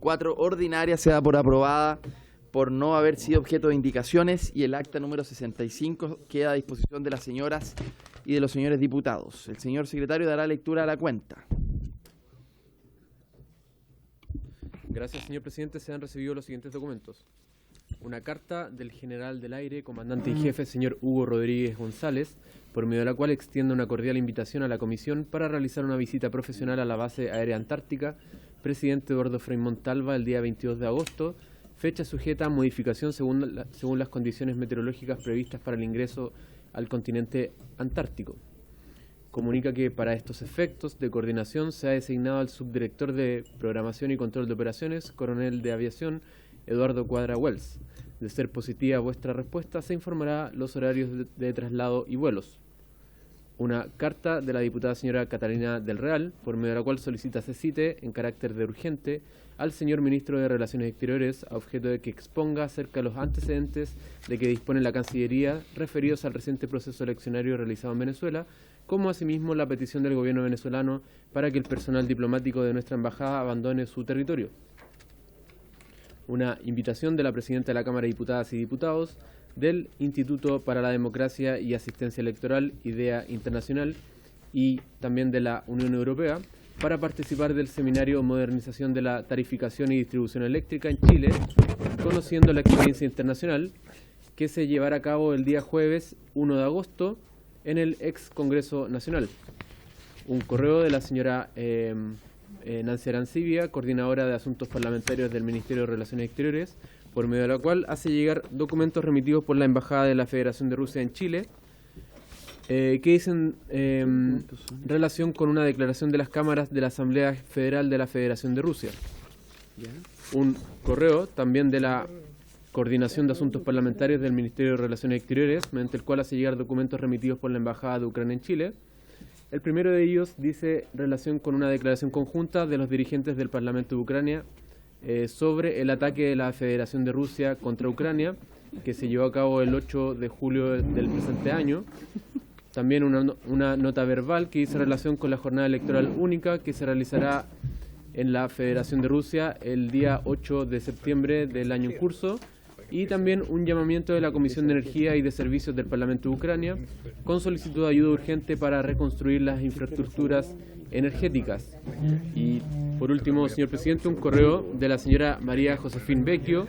4 ordinaria se da por aprobada por no haber sido objeto de indicaciones y el acta número 65 queda a disposición de las señoras y de los señores diputados. El señor secretario dará lectura a la cuenta. Gracias, señor presidente. Se han recibido los siguientes documentos. Una carta del general del aire, comandante en jefe, señor Hugo Rodríguez González, por medio de la cual extiende una cordial invitación a la comisión para realizar una visita profesional a la base aérea antártica, presidente Eduardo Frei Montalva, el día 22 de agosto, fecha sujeta a modificación según las condiciones meteorológicas previstas para el ingreso al continente antártico. Comunica que para estos efectos de coordinación se ha designado al subdirector de Programación y Control de Operaciones, coronel de Aviación, Eduardo Cuadra Wells. De ser positiva vuestra respuesta, se informará los horarios de traslado y vuelos. Una carta de la diputada señora Catalina del Real, por medio de la cual solicita se cite, en carácter de urgente, al señor ministro de Relaciones Exteriores a objeto de que exponga acerca de los antecedentes de que dispone la Cancillería referidos al reciente proceso eleccionario realizado en Venezuela, como asimismo la petición del gobierno venezolano para que el personal diplomático de nuestra embajada abandone su territorio. Una invitación de la presidenta de la Cámara de Diputadas y Diputados, del Instituto para la Democracia y Asistencia Electoral, IDEA Internacional, y también de la Unión Europea, para participar del seminario Modernización de la Tarificación y Distribución Eléctrica en Chile, conociendo la experiencia internacional, que se llevará a cabo el día jueves 1 de agosto en el ex Congreso Nacional. Un correo de la señora Nancy Arancibia, coordinadora de Asuntos Parlamentarios del Ministerio de Relaciones Exteriores, por medio de la cual hace llegar documentos remitidos por la Embajada de la Federación de Rusia en Chile, que dicen relación con una declaración de las cámaras de la Asamblea Federal de la Federación de Rusia. Un correo también de la Coordinación de Asuntos Parlamentarios del Ministerio de Relaciones Exteriores, mediante el cual hace llegar documentos remitidos por la Embajada de Ucrania en Chile. El primero de ellos dice relación con una declaración conjunta de los dirigentes del Parlamento de Ucrania sobre el ataque de la Federación de Rusia contra Ucrania, que se llevó a cabo el 8 de julio del presente año. También una nota verbal que dice relación con la jornada electoral única que se realizará en la Federación de Rusia el día 8 de septiembre del año en curso. Y también un llamamiento de la Comisión de Energía y de Servicios del Parlamento de Ucrania con solicitud de ayuda urgente para reconstruir las infraestructuras energéticas. Y por último, señor presidente, un correo de la señora María Josefín Vecchio,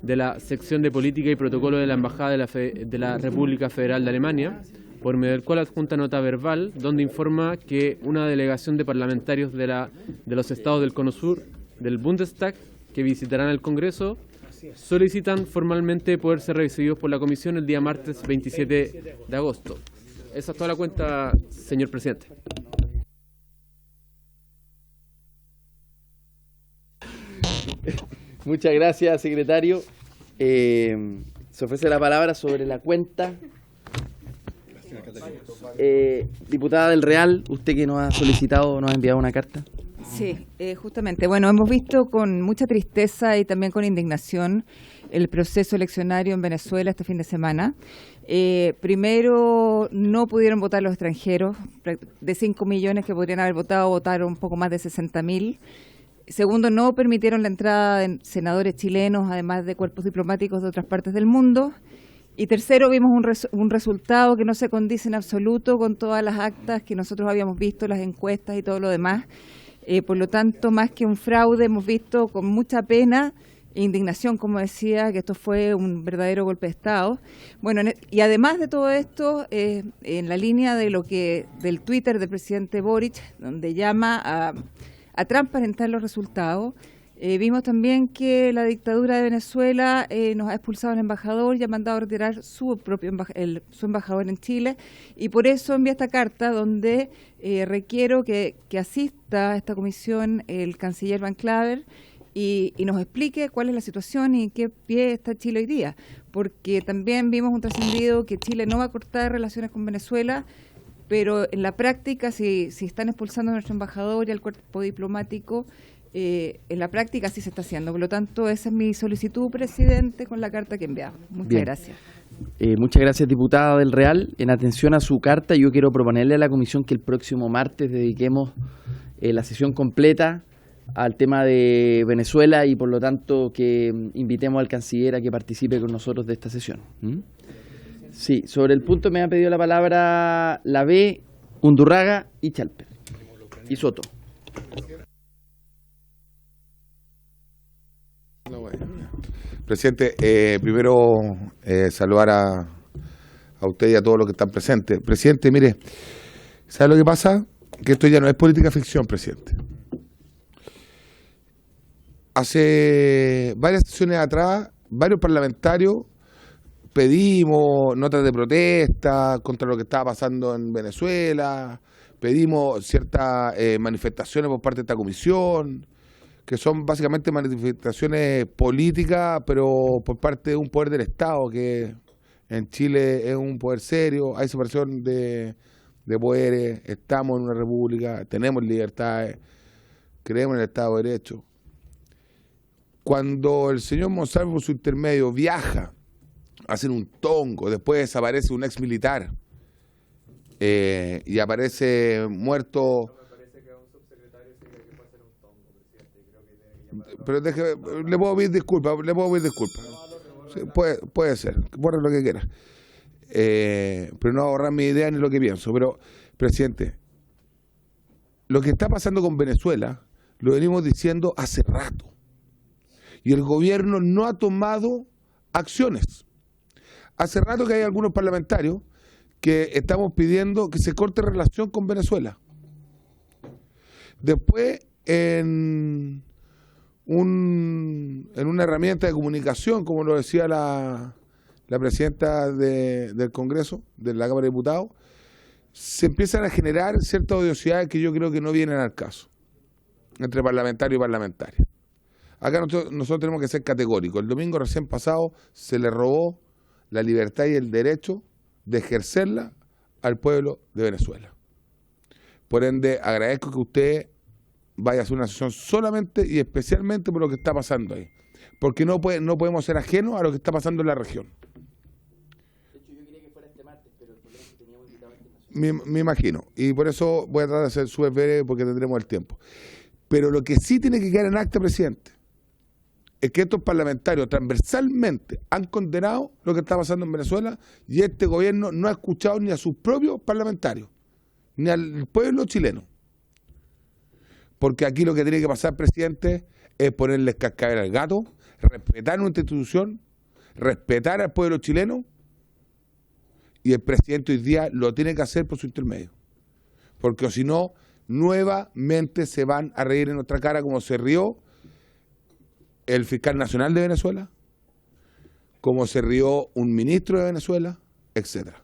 de la Sección de Política y Protocolo de la Embajada de la República Federal de Alemania, por medio del cual adjunta nota verbal donde informa que una delegación de parlamentarios de los estados del Cono Sur, del Bundestag, que visitarán el Congreso, solicitan formalmente poder ser recibidos por la Comisión el día martes 27 de agosto. Esa es toda la cuenta, señor presidente. Muchas gracias, secretario. Se ofrece la palabra sobre la cuenta. Diputada del Real, usted que nos ha solicitado, nos ha enviado una carta. Sí, justamente. Bueno, hemos visto con mucha tristeza y también con indignación el proceso eleccionario en Venezuela este fin de semana. Primero, no pudieron votar los extranjeros. De 5 millones que podrían haber votado, votaron un poco más de 60.000. Segundo, no permitieron la entrada de senadores chilenos, además de cuerpos diplomáticos de otras partes del mundo. Y tercero, vimos un resultado que no se condice en absoluto con todas las actas que nosotros habíamos visto, las encuestas y todo lo demás. Por lo tanto, más que un fraude, hemos visto con mucha pena e indignación, como decía, que esto fue un verdadero golpe de Estado. Bueno, y además de todo esto, en la línea de del Twitter del presidente Boric, donde llama a transparentar los resultados, vimos también que la dictadura de Venezuela nos ha expulsado al embajador y ha mandado a retirar su embajador en Chile, y por eso envía esta carta donde requiero que asista a esta comisión el canciller Van Claver y nos explique cuál es la situación y en qué pie está Chile hoy día, porque también vimos un trascendido que Chile no va a cortar relaciones con Venezuela, pero en la práctica, si están expulsando a nuestro embajador y al cuerpo diplomático, en la práctica sí se está haciendo. Por lo tanto, esa es mi solicitud, presidente, con la carta que enviamos. Muchas gracias. Muchas gracias, diputada del Real. En atención a su carta, yo quiero proponerle a la comisión que el próximo martes dediquemos la sesión completa al tema de Venezuela y por lo tanto que invitemos al canciller a que participe con nosotros de esta sesión. Sí, sobre el punto me han pedido la palabra la B, Undurraga y Chalper. Y Soto. Presidente, primero saludar a usted y a todos los que están presentes. Presidente, mire, ¿sabe lo que pasa? Que esto ya no es política ficción, presidente. Hace varias sesiones atrás, varios parlamentarios pedimos notas de protesta contra lo que estaba pasando en Venezuela, pedimos ciertas manifestaciones por parte de esta comisión, que son básicamente manifestaciones políticas, pero por parte de un poder del Estado, que en Chile es un poder serio, hay separación de poderes, estamos en una república, tenemos libertades, creemos en el Estado de Derecho. Cuando el señor Monsalve, por su intermedio, viaja a hacer un tongo, después desaparece un ex militar y aparece muerto. Pero le puedo pedir disculpas, Sí, puede ser, borre lo que quiera. Pero no ahorrar mi idea ni lo que pienso. Pero, presidente, lo que está pasando con Venezuela lo venimos diciendo hace rato. Y el gobierno no ha tomado acciones. Hace rato que hay algunos parlamentarios que estamos pidiendo que se corte relación con Venezuela. Después, en una herramienta de comunicación, como lo decía la presidenta del Congreso, de la Cámara de Diputados, se empiezan a generar ciertas odiosidades que yo creo que no vienen al caso, entre parlamentario y parlamentaria. Acá nosotros tenemos que ser categóricos. El domingo recién pasado se le robó la libertad y el derecho de ejercerla al pueblo de Venezuela. Por ende, agradezco que usted vaya a hacer una sesión solamente y especialmente por lo que está pasando ahí. Porque no podemos ser ajenos a lo que está pasando en la región. De hecho, yo quería que fuera este martes, pero el problema es que teníamos invitado me imagino. Y por eso voy a tratar de ser súper breve porque tendremos el tiempo. Pero lo que sí tiene que quedar en acta, presidente, es que estos parlamentarios transversalmente han condenado lo que está pasando en Venezuela y este gobierno no ha escuchado ni a sus propios parlamentarios, ni al pueblo chileno. Porque aquí lo que tiene que pasar, presidente, es ponerles cascabel al gato, respetar nuestra institución, respetar al pueblo chileno, y el presidente hoy día lo tiene que hacer por su intermedio. Porque si no, nuevamente se van a reír en nuestra cara como se rió el fiscal nacional de Venezuela, como se rió un ministro de Venezuela, etcétera.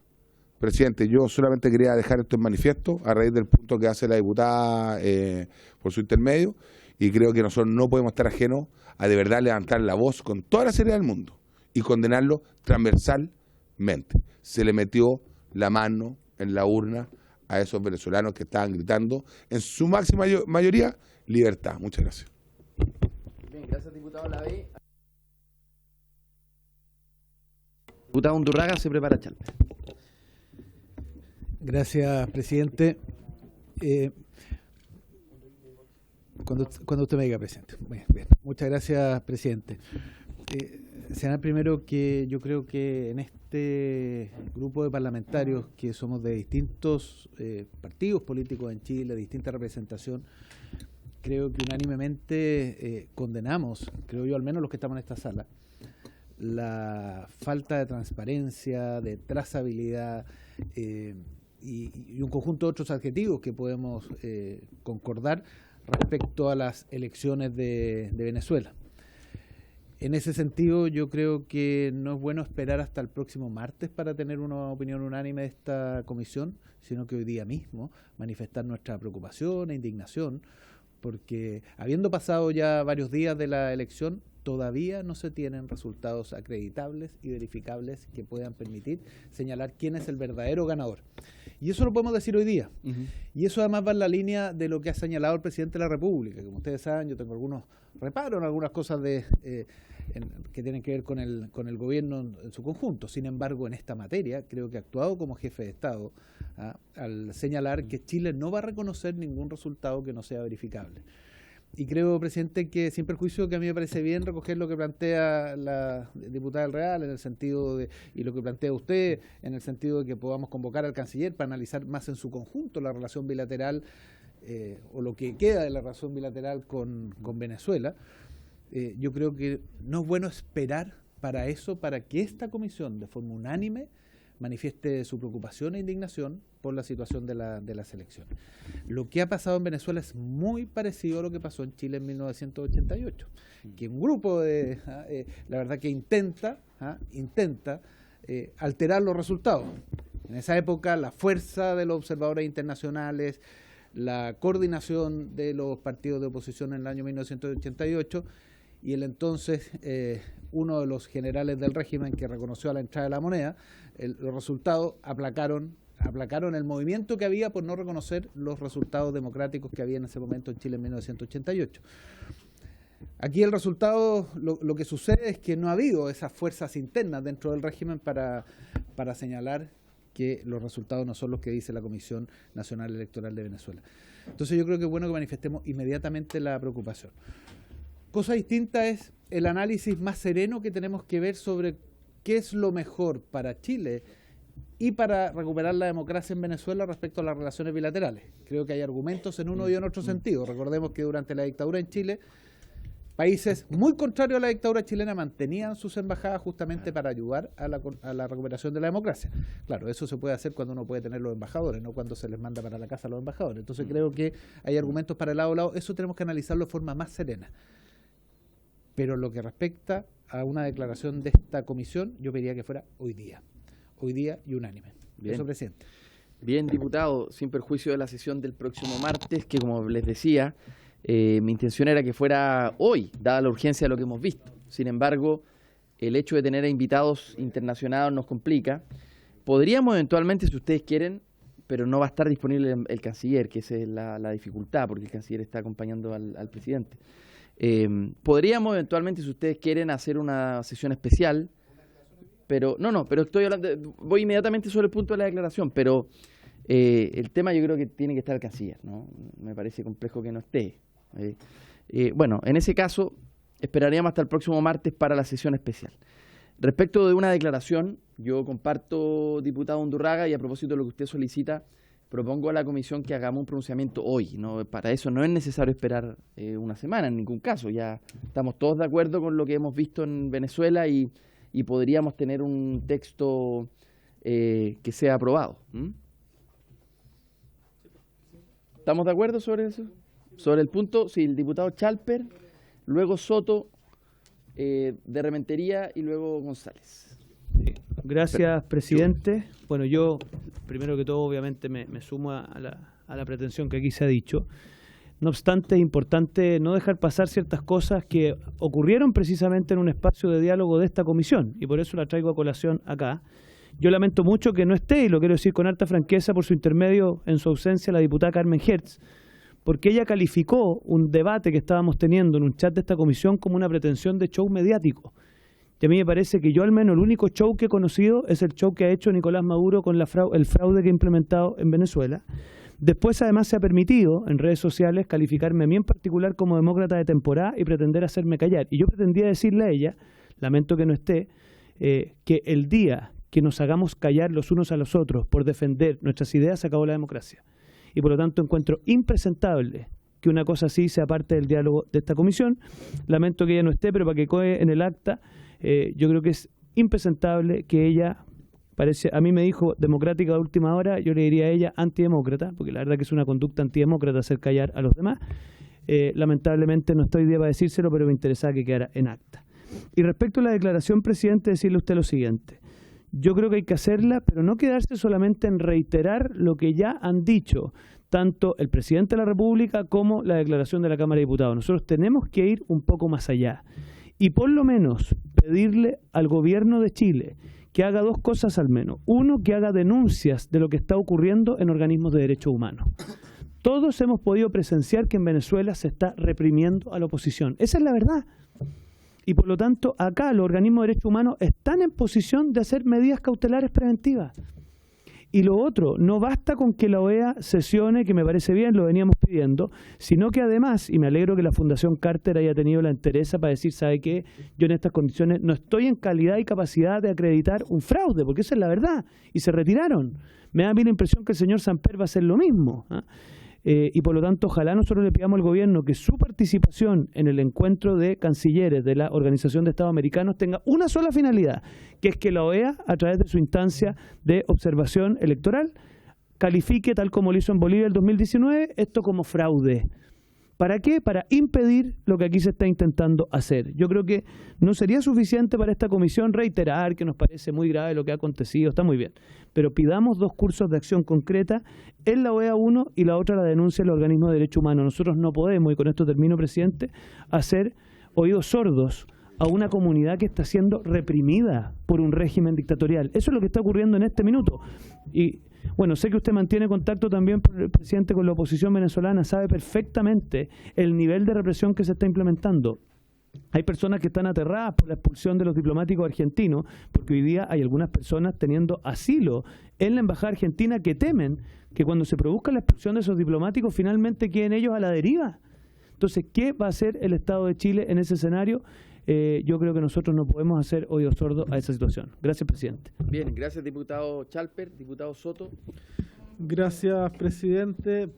Presidente, yo solamente quería dejar esto en manifiesto a raíz del punto que hace la diputada por su intermedio, y creo que nosotros no podemos estar ajenos a de verdad levantar la voz con toda la seriedad del mundo y condenarlo transversalmente. Se le metió la mano en la urna a esos venezolanos que estaban gritando en su máxima mayoría libertad. Muchas gracias. Bien, gracias, diputado Lavé. Diputado Undurraga, se prepara Chalper. Gracias, presidente. Cuando usted me diga, presidente. Bien. Muchas gracias, presidente. Señalar primero que yo creo que en este grupo de parlamentarios que somos de distintos partidos políticos en Chile, de distinta representación, creo que unánimemente condenamos, creo yo al menos los que estamos en esta sala, la falta de transparencia, de trazabilidad y un conjunto de otros adjetivos que podemos concordar respecto a las elecciones de Venezuela. En ese sentido, yo creo que no es bueno esperar hasta el próximo martes para tener una opinión unánime de esta comisión, sino que hoy día mismo manifestar nuestra preocupación e indignación, porque habiendo pasado ya varios días de la elección, todavía no se tienen resultados acreditables y verificables que puedan permitir señalar quién es el verdadero ganador. Y eso lo podemos decir hoy día. Y eso además va en la línea de lo que ha señalado el presidente de la República. Como ustedes saben, yo tengo algunos reparos en algunas cosas que tienen que ver con el gobierno en su conjunto. Sin embargo, en esta materia, creo que ha actuado como jefe de Estado al señalar que Chile no va a reconocer ningún resultado que no sea verificable. Y creo, presidente, que sin perjuicio que a mí me parece bien recoger lo que plantea la diputada del Real en el sentido de, y lo que plantea usted en el sentido de que podamos convocar al canciller para analizar más en su conjunto la relación bilateral o lo que queda de la relación bilateral con Venezuela. Yo creo que no es bueno esperar para eso, para que esta comisión de forma unánime manifieste su preocupación e indignación por la situación de la selección. Lo que ha pasado en Venezuela es muy parecido a lo que pasó en Chile en 1988, que un grupo la verdad que intenta alterar los resultados. En esa época la fuerza de los observadores internacionales, la coordinación de los partidos de oposición en el año 1988 y el entonces uno de los generales del régimen que reconoció a la entrada de la moneda, los resultados aplacaron el movimiento que había por no reconocer los resultados democráticos que había en ese momento en Chile en 1988. Aquí el resultado, lo que sucede es que no ha habido esas fuerzas internas dentro del régimen para señalar que los resultados no son los que dice la Comisión Nacional Electoral de Venezuela. Entonces yo creo que es bueno que manifestemos inmediatamente la preocupación. Cosa distinta es el análisis más sereno que tenemos que ver sobre qué es lo mejor para Chile y para recuperar la democracia en Venezuela respecto a las relaciones bilaterales. Creo que hay argumentos en uno y en otro sentido. Recordemos que durante la dictadura en Chile, países muy contrarios a la dictadura chilena mantenían sus embajadas justamente para ayudar a la recuperación de la democracia. Claro, eso se puede hacer cuando uno puede tener los embajadores, no cuando se les manda para la casa a los embajadores. Entonces creo que hay argumentos para el lado a lado. Eso tenemos que analizarlo de forma más serena. Pero lo que respecta a una declaración de esta comisión, yo pediría que fuera hoy día y unánime. Bien. Eso, presidente. Bien, diputado, sin perjuicio de la sesión del próximo martes, que como les decía, mi intención era que fuera hoy, dada la urgencia de lo que hemos visto. Sin embargo, el hecho de tener a invitados internacionales nos complica. Podríamos eventualmente, si ustedes quieren, pero no va a estar disponible el canciller, que esa es la dificultad, porque el canciller está acompañando al presidente. Podríamos eventualmente, si ustedes quieren, hacer una sesión especial, pero pero estoy hablando, voy inmediatamente sobre el punto de la declaración, pero el tema yo creo que tiene que estar el canciller, ¿no? Me parece complejo que no esté. Bueno, en ese caso, esperaríamos hasta el próximo martes para la sesión especial. Respecto de una declaración, yo comparto, diputado Undurraga, y a propósito de lo que usted solicita, propongo a la comisión que hagamos un pronunciamiento hoy, ¿no? Para eso no es necesario esperar una semana en ningún caso. Ya estamos todos de acuerdo con lo que hemos visto en Venezuela y podríamos tener un texto que sea aprobado. ¿Estamos de acuerdo sobre eso? Sobre el punto, sí, el diputado Chalper, luego Soto, de Rementería y luego González. Gracias, presidente. Bueno, yo, primero que todo, obviamente me sumo a la pretensión que aquí se ha dicho. No obstante, es importante no dejar pasar ciertas cosas que ocurrieron precisamente en un espacio de diálogo de esta comisión, y por eso la traigo a colación acá. Yo lamento mucho que no esté, y lo quiero decir con harta franqueza, por su intermedio, en su ausencia, la diputada Carmen Hertz, porque ella calificó un debate que estábamos teniendo en un chat de esta comisión como una pretensión de show mediático. Y a mí me parece que yo, al menos, el único show que he conocido es el show que ha hecho Nicolás Maduro con el fraude que ha implementado en Venezuela. Después, además, se ha permitido en redes sociales calificarme a mí en particular como demócrata de temporada y pretender hacerme callar. Y yo pretendía decirle a ella, lamento que no esté, que el día que nos hagamos callar los unos a los otros por defender nuestras ideas, se acabó la democracia. Y por lo tanto encuentro impresentable que una cosa así sea parte del diálogo de esta comisión. Lamento que ella no esté, pero para que quede en el acta, yo creo que es impresentable que ella, a mí me dijo democrática de última hora, yo le diría a ella antidemócrata, porque la verdad que es una conducta antidemócrata hacer callar a los demás. Lamentablemente no estoy día para decírselo, pero me interesaba que quedara en acta. Y respecto a la declaración, presidente, decirle a usted lo siguiente. Yo creo que hay que hacerla, pero no quedarse solamente en reiterar lo que ya han dicho tanto el presidente de la República como la declaración de la Cámara de Diputados. Nosotros tenemos que ir un poco más allá y por lo menos pedirle al gobierno de Chile que haga dos cosas al menos. Uno, que haga denuncias de lo que está ocurriendo en organismos de derechos humanos. Todos hemos podido presenciar que en Venezuela se está reprimiendo a la oposición. Esa es la verdad. Y por lo tanto, acá los organismos de derechos humanos están en posición de hacer medidas cautelares preventivas. Y lo otro, no basta con que la OEA sesione, que me parece bien, lo veníamos pidiendo, sino que además, y me alegro que la Fundación Carter haya tenido la entereza para decir, ¿sabe qué? Yo en estas condiciones no estoy en calidad y capacidad de acreditar un fraude, porque esa es la verdad, y se retiraron. Me da a mí la impresión que el señor Samper va a hacer lo mismo, ¿ah? Y por lo tanto, ojalá nosotros le pidamos al gobierno que su participación en el encuentro de cancilleres de la Organización de Estados Americanos tenga una sola finalidad, que es que la OEA, a través de su instancia de observación electoral, califique, tal como lo hizo en Bolivia el 2019, esto como fraude. ¿Para qué? Para impedir lo que aquí se está intentando hacer. Yo creo que no sería suficiente para esta comisión reiterar que nos parece muy grave lo que ha acontecido, está muy bien. Pero pidamos 2 cursos de acción concreta en la OEA 1 y la otra la denuncia del organismo de derechos humanos. Nosotros no podemos, y con esto termino, presidente, hacer oídos sordos a una comunidad que está siendo reprimida por un régimen dictatorial. Eso es lo que está ocurriendo en este minuto. Y bueno, sé que usted mantiene contacto también, presidente, con la oposición venezolana, sabe perfectamente el nivel de represión que se está implementando. Hay personas que están aterradas por la expulsión de los diplomáticos argentinos, porque hoy día hay algunas personas teniendo asilo en la embajada argentina que temen que cuando se produzca la expulsión de esos diplomáticos finalmente queden ellos a la deriva. Entonces, ¿qué va a hacer el Estado de Chile en ese escenario? Yo creo que nosotros no podemos hacer oídos sordos a esa situación. Gracias, presidente. Bien, gracias, diputado Chalper. Diputado Soto. Gracias, presidente.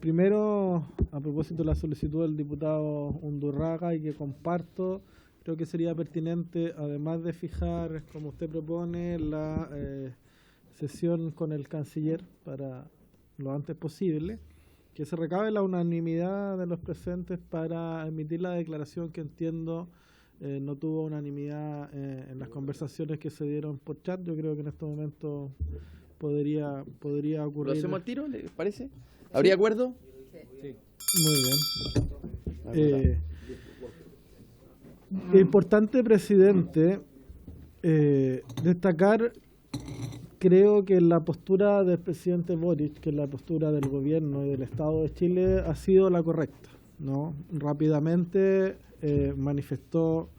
Primero, a propósito de la solicitud del diputado Undurraga, y que comparto, creo que sería pertinente, además de fijar, como usted propone, la sesión con el canciller para lo antes posible, que se recabe la unanimidad de los presentes para emitir la declaración que entiendo no tuvo unanimidad en las conversaciones que se dieron por chat. Yo creo que en este momento podría ocurrir. ¿Lo hacemos al tiro, les parece? ¿Habría acuerdo? Sí. Muy bien. Importante, presidente, destacar, creo que la postura del presidente Boric, que es la postura del gobierno y del Estado de Chile, ha sido la correcta, ¿no? Rápidamente manifestó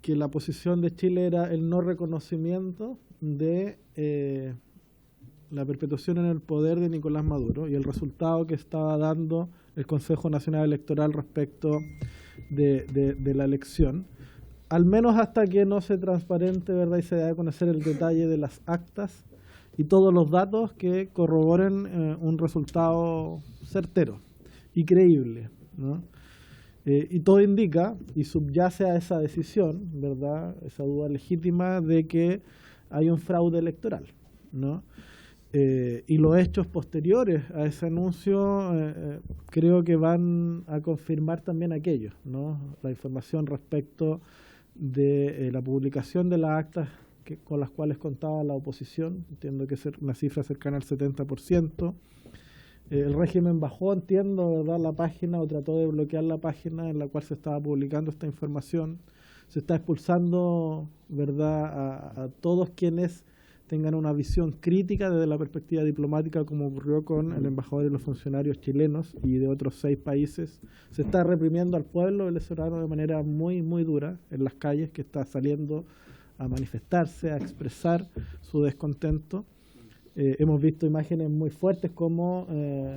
que la posición de Chile era el no reconocimiento de la perpetuación en el poder de Nicolás Maduro y el resultado que estaba dando el Consejo Nacional Electoral respecto de la elección, al menos hasta que no se transparente, ¿verdad?, y se dé a conocer el detalle de las actas y todos los datos que corroboren un resultado certero y creíble, ¿no? Y todo indica, y subyace a esa decisión, ¿verdad?, esa duda legítima de que hay un fraude electoral, ¿no? Y los hechos posteriores a ese anuncio creo que van a confirmar también aquello, ¿no? La información respecto de la publicación de las actas con las cuales contaba la oposición, entiendo que es una cifra cercana al 70%. El régimen bajó, entiendo, ¿verdad?, la página, o trató de bloquear la página en la cual se estaba publicando esta información. Se está expulsando, ¿verdad?, a todos quienes tengan una visión crítica desde la perspectiva diplomática, como ocurrió con el embajador y los funcionarios chilenos y de otros 6 países. Se está reprimiendo al pueblo venezolano de manera muy, muy dura en las calles, que está saliendo a manifestarse, a expresar su descontento. Hemos visto imágenes muy fuertes como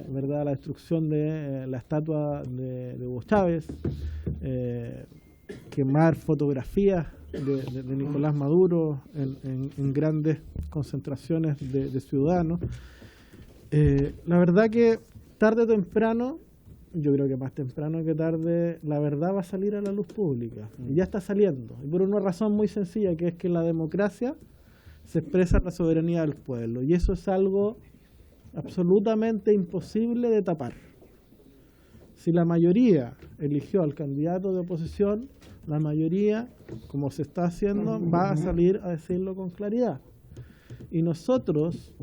¿verdad?, la destrucción de la estatua de Hugo Chávez, quemar fotografías de Nicolás Maduro en grandes concentraciones de ciudadanos. La verdad que tarde o temprano, yo creo que más temprano que tarde, la verdad va a salir a la luz pública. Y ya está saliendo. Y por una razón muy sencilla, que es que la democracia se expresa en la soberanía del pueblo. Y eso es algo absolutamente imposible de tapar. Si la mayoría eligió al candidato de oposición, la mayoría, como se está haciendo, va a salir a decirlo con claridad. Y nosotros,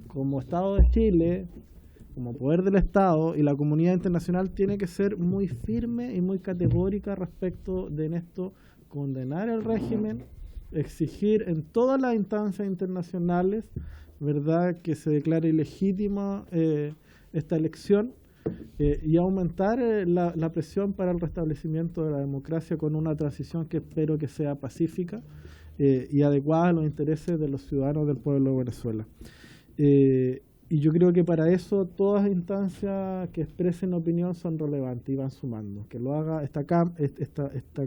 como Estado de Chile, como poder del Estado y la comunidad internacional, tiene que ser muy firme y muy categórica respecto de esto, condenar el régimen, exigir en todas las instancias internacionales, ¿verdad?, que se declare ilegítima esta elección. Y aumentar la presión para el restablecimiento de la democracia con una transición que espero que sea pacífica y adecuadas a los intereses de los ciudadanos del pueblo de Venezuela. Y yo creo que para eso todas las instancias que expresen opinión son relevantes y van sumando. Que lo haga esta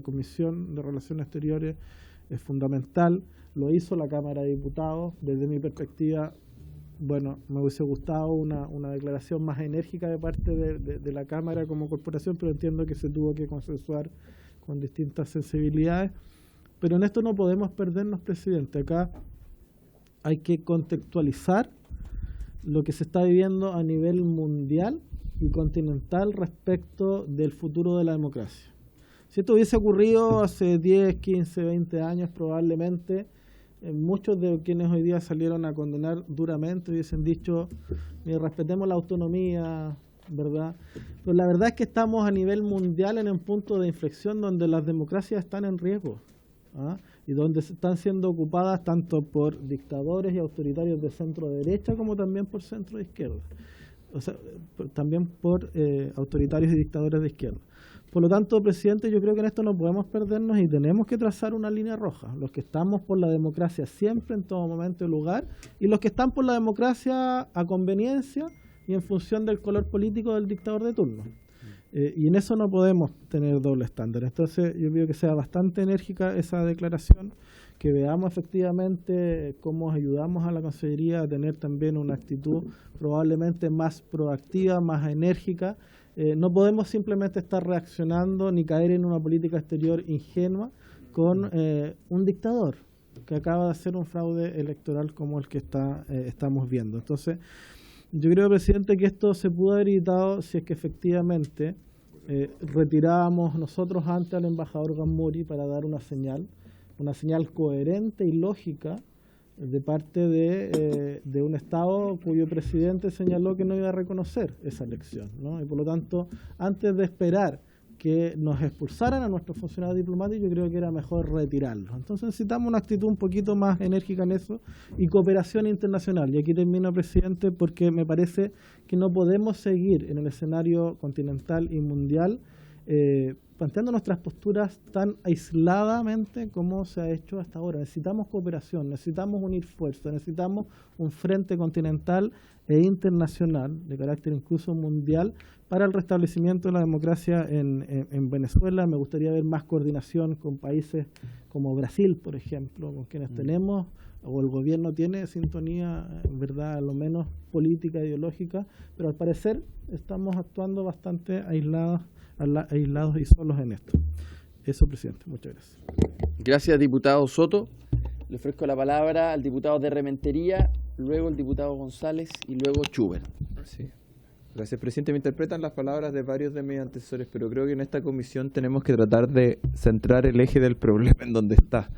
Comisión de Relaciones Exteriores es fundamental. Lo hizo la Cámara de Diputados. Desde mi perspectiva, bueno, me hubiese gustado una declaración más enérgica de parte de la Cámara como corporación, pero entiendo que se tuvo que consensuar con distintas sensibilidades. Pero en esto no podemos perdernos, presidente. Acá hay que contextualizar lo que se está viviendo a nivel mundial y continental respecto del futuro de la democracia. Si esto hubiese ocurrido hace 10, 15, 20 años, probablemente muchos de quienes hoy día salieron a condenar duramente hubiesen dicho, respetemos la autonomía, ¿verdad? Pero la verdad es que estamos a nivel mundial en un punto de inflexión donde las democracias están en riesgo, ¿ah? Y donde están siendo ocupadas tanto por dictadores y autoritarios de centro derecha como también por centro de izquierda, o sea, también por autoritarios y dictadores de izquierda. Por lo tanto, presidente, yo creo que en esto no podemos perdernos y tenemos que trazar una línea roja. Los que estamos por la democracia siempre, en todo momento y lugar, y los que están por la democracia a conveniencia y en función del color político del dictador de turno. Y en eso no podemos tener doble estándar. Entonces yo pido que sea bastante enérgica esa declaración, que veamos efectivamente cómo ayudamos a la Consellería a tener también una actitud probablemente más proactiva, más enérgica. No podemos simplemente estar reaccionando ni caer en una política exterior ingenua con un dictador que acaba de hacer un fraude electoral como el que estamos viendo. Entonces, yo creo, presidente, que esto se pudo haber evitado si es que efectivamente retirábamos nosotros antes al embajador Gamuri para dar una señal coherente y lógica de parte de un Estado cuyo presidente señaló que no iba a reconocer esa elección, ¿no? Y por lo tanto, antes de esperar que nos expulsaran a nuestros funcionarios diplomáticos, yo creo que era mejor retirarlos. Entonces necesitamos una actitud un poquito más enérgica en eso y cooperación internacional. Y aquí termino, presidente, porque me parece que no podemos seguir en el escenario continental y mundial planteando nuestras posturas tan aisladamente como se ha hecho hasta ahora. Necesitamos cooperación, necesitamos unir fuerzas, necesitamos un frente continental e internacional, de carácter incluso mundial, para el restablecimiento de la democracia en Venezuela. Me gustaría ver más coordinación con países como Brasil, por ejemplo, con quienes tenemos, o el gobierno tiene sintonía, en verdad, a lo menos política, ideológica, pero al parecer estamos actuando bastante aislados y solos en esto. Eso, presidente. Muchas gracias. Gracias, diputado Soto. Le ofrezco la palabra al diputado de Rementería, luego el diputado González y luego Schubert. Sí. Gracias, presidente. Me interpretan las palabras de varios de mis antecesores, pero creo que en esta comisión tenemos que tratar de centrar el eje del problema en donde está.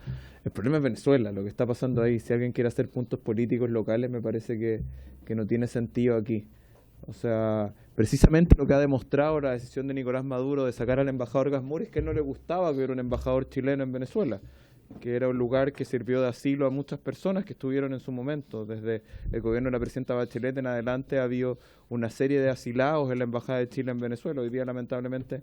El problema es Venezuela, lo que está pasando ahí. Si alguien quiere hacer puntos políticos locales, me parece que no tiene sentido aquí. O sea, precisamente lo que ha demostrado la decisión de Nicolás Maduro de sacar al embajador Gasmuri es que no le gustaba que hubiera un embajador chileno en Venezuela, que era un lugar que sirvió de asilo a muchas personas que estuvieron en su momento. Desde el gobierno de la presidenta Bachelet en adelante ha habido una serie de asilados en la Embajada de Chile en Venezuela. Hoy día, lamentablemente,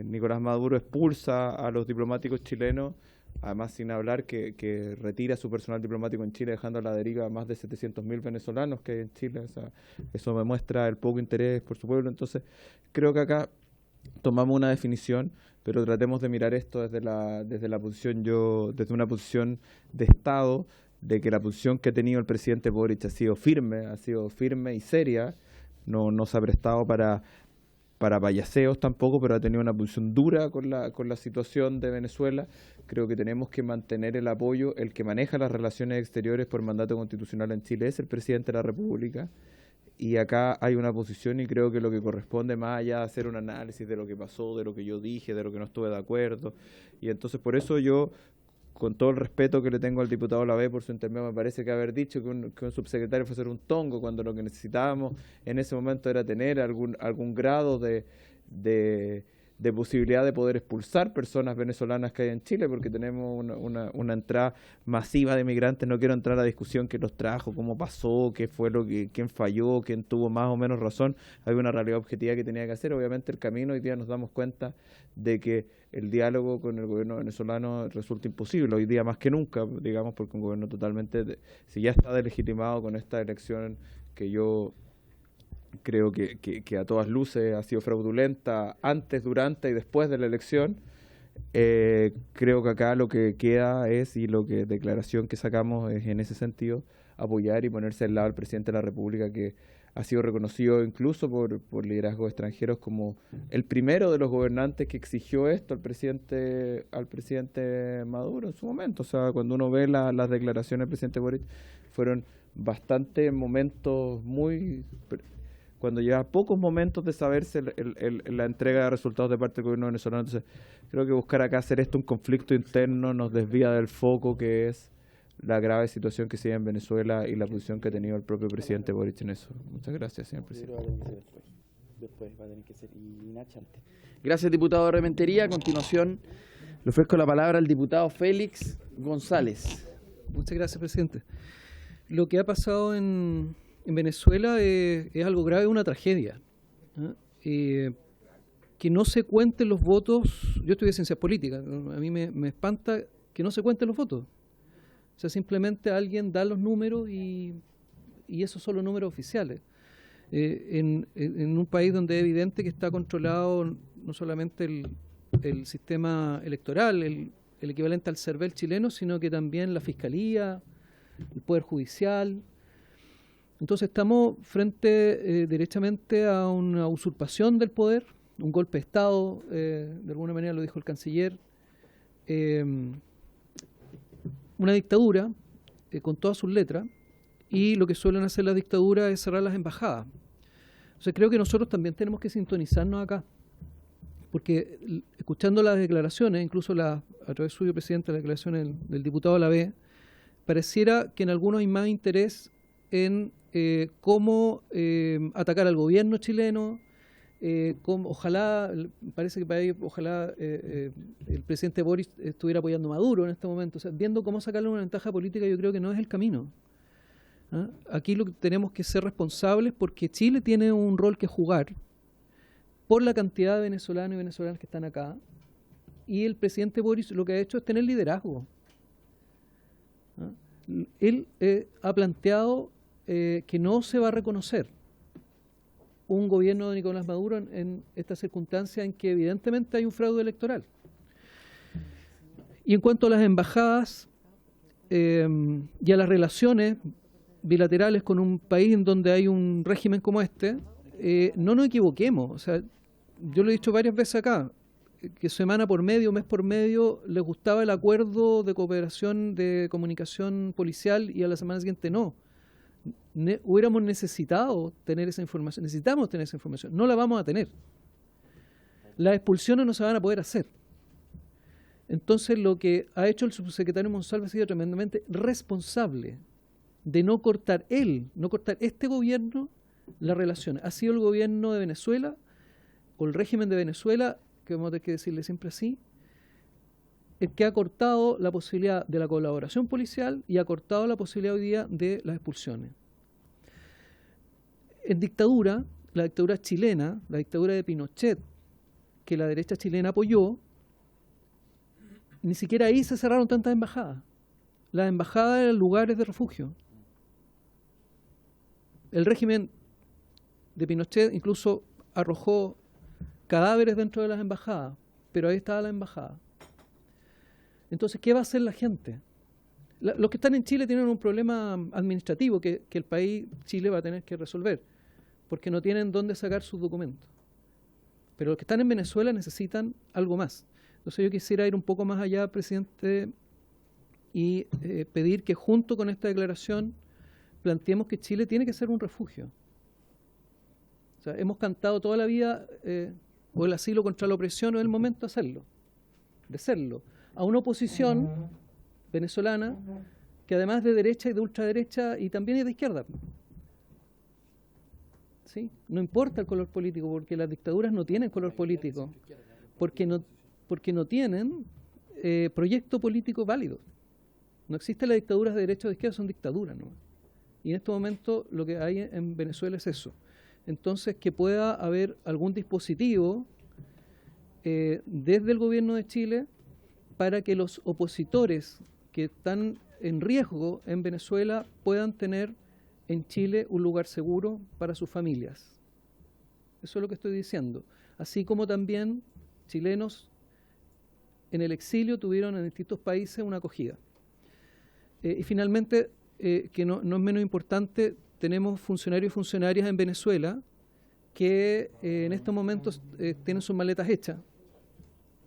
Nicolás Maduro expulsa a los diplomáticos chilenos, además sin hablar que retira su personal diplomático en Chile, dejando a la deriva a más de 700.000 venezolanos que hay en Chile. O sea, eso demuestra el poco interés por su pueblo. Entonces, creo que acá tomamos una definición, pero tratemos de mirar esto desde la posición, desde una posición de Estado, de que la posición que ha tenido el presidente Boric ha sido firme y seria, no se ha prestado para payaseos tampoco, pero ha tenido una posición dura con la situación de Venezuela. Creo que tenemos que mantener el apoyo. El que maneja las relaciones exteriores por mandato constitucional en Chile es el presidente de la República. Y acá hay una posición y creo que lo que corresponde, más allá de hacer un análisis de lo que pasó, de lo que yo dije, de lo que no estuve de acuerdo. Y entonces por eso yo, con todo el respeto que le tengo al diputado Lavé por su intermedio, me parece que haber dicho que un subsecretario fue ser un tongo cuando lo que necesitábamos en ese momento era tener algún grado de de posibilidad de poder expulsar personas venezolanas que hay en Chile, porque tenemos una entrada masiva de migrantes. No quiero entrar a la discusión que los trajo, cómo pasó, qué fue quién falló, quién tuvo más o menos razón. Hay una realidad objetiva que tenía que hacer. Obviamente el camino, hoy día nos damos cuenta de que el diálogo con el gobierno venezolano resulta imposible, hoy día más que nunca, digamos, porque un gobierno totalmente, si ya está delegitimado con esta elección que yo creo que a todas luces ha sido fraudulenta antes, durante y después de la elección, creo que acá lo que queda es, y declaración que sacamos es en ese sentido, apoyar y ponerse al lado del presidente de la República, que ha sido reconocido incluso por liderazgos extranjeros como el primero de los gobernantes que exigió esto al presidente Maduro en su momento. O sea, cuando uno ve las declaraciones del presidente Boric, fueron bastante momentos cuando lleva pocos momentos de saberse la entrega de resultados de parte del gobierno venezolano. Entonces, creo que buscar acá hacer esto un conflicto interno nos desvía del foco que es la grave situación que se vive en Venezuela y la posición que ha tenido el propio presidente Boric en eso. Muchas gracias, señor presidente. Después va a tener que ser Nacha antes. Gracias, diputado Rementería. A continuación, le ofrezco la palabra al diputado Félix González. Muchas gracias, presidente. Lo que ha pasado en Venezuela es algo grave, una tragedia. Que no se cuenten los votos. Yo estudié ciencias políticas, a mí me espanta que no se cuenten los votos. O sea, simplemente alguien da los números y esos son los números oficiales. En un país donde es evidente que está controlado no solamente el sistema electoral, el equivalente al CERVEL chileno, sino que también la Fiscalía, el Poder Judicial. Entonces estamos frente derechamente a una usurpación del poder, un golpe de Estado, de alguna manera lo dijo el canciller, una dictadura con todas sus letras, y lo que suelen hacer las dictaduras es cerrar las embajadas. Entonces creo que nosotros también tenemos que sintonizarnos acá, porque escuchando las declaraciones, incluso a través suyo, presidente, las declaraciones del diputado Alavés, pareciera que en algunos hay más interés en cómo atacar al gobierno chileno, ojalá el presidente Boric estuviera apoyando a Maduro en este momento. O sea, viendo cómo sacarle una ventaja política, yo creo que no es el camino. Aquí lo que tenemos que ser responsables, porque Chile tiene un rol que jugar por la cantidad de venezolanos y venezolanas que están acá, y el presidente Boric lo que ha hecho es tener liderazgo. Él ha planteado que no se va a reconocer un gobierno de Nicolás Maduro en esta circunstancia en que evidentemente hay un fraude electoral. Y en cuanto a las embajadas y a las relaciones bilaterales con un país en donde hay un régimen como este, no nos equivoquemos. O sea, yo lo he dicho varias veces acá, que semana por medio, mes por medio, les gustaba el acuerdo de cooperación de comunicación policial y a la semana siguiente no. Hubiéramos necesitado tener esa información, necesitamos tener esa información, no la vamos a tener. Las expulsiones no se van a poder hacer. Entonces lo que ha hecho el subsecretario Monsalve ha sido tremendamente responsable de no cortar este gobierno las relaciones. Ha sido el gobierno de Venezuela, o el régimen de Venezuela, que vamos a tener que decirle siempre así, el que ha cortado la posibilidad de la colaboración policial y ha cortado la posibilidad hoy día de las expulsiones. En dictadura, la dictadura chilena, la dictadura de Pinochet, que la derecha chilena apoyó, ni siquiera ahí se cerraron tantas embajadas. Las embajadas eran lugares de refugio. El régimen de Pinochet incluso arrojó cadáveres dentro de las embajadas, pero ahí estaba la embajada. Entonces, ¿qué va a hacer la gente? Los que están en Chile tienen un problema administrativo que el país, Chile, va a tener que resolver, porque no tienen dónde sacar sus documentos. Pero los que están en Venezuela necesitan algo más. Entonces yo quisiera ir un poco más allá, presidente, y pedir que junto con esta declaración planteemos que Chile tiene que ser un refugio. O sea, hemos cantado toda la vida o el asilo contra la opresión, o es el momento de hacerlo, de serlo. A una oposición venezolana que además de derecha y de ultraderecha y también es de izquierda. ¿Sí? No importa el color político, porque las dictaduras no tienen color político. porque no tienen proyecto político válido. No existe la dictadura de derecha o de izquierda, son dictaduras, ¿no? Y en este momento lo que hay en Venezuela es eso. Entonces, que pueda haber algún dispositivo desde el gobierno de Chile para que los opositores que están en riesgo en Venezuela puedan tener en Chile un lugar seguro para sus familias. Eso es lo que estoy diciendo. Así como también chilenos en el exilio tuvieron en distintos países una acogida. Y finalmente, que no es menos importante, tenemos funcionarios y funcionarias en Venezuela que en estos momentos tienen sus maletas hechas.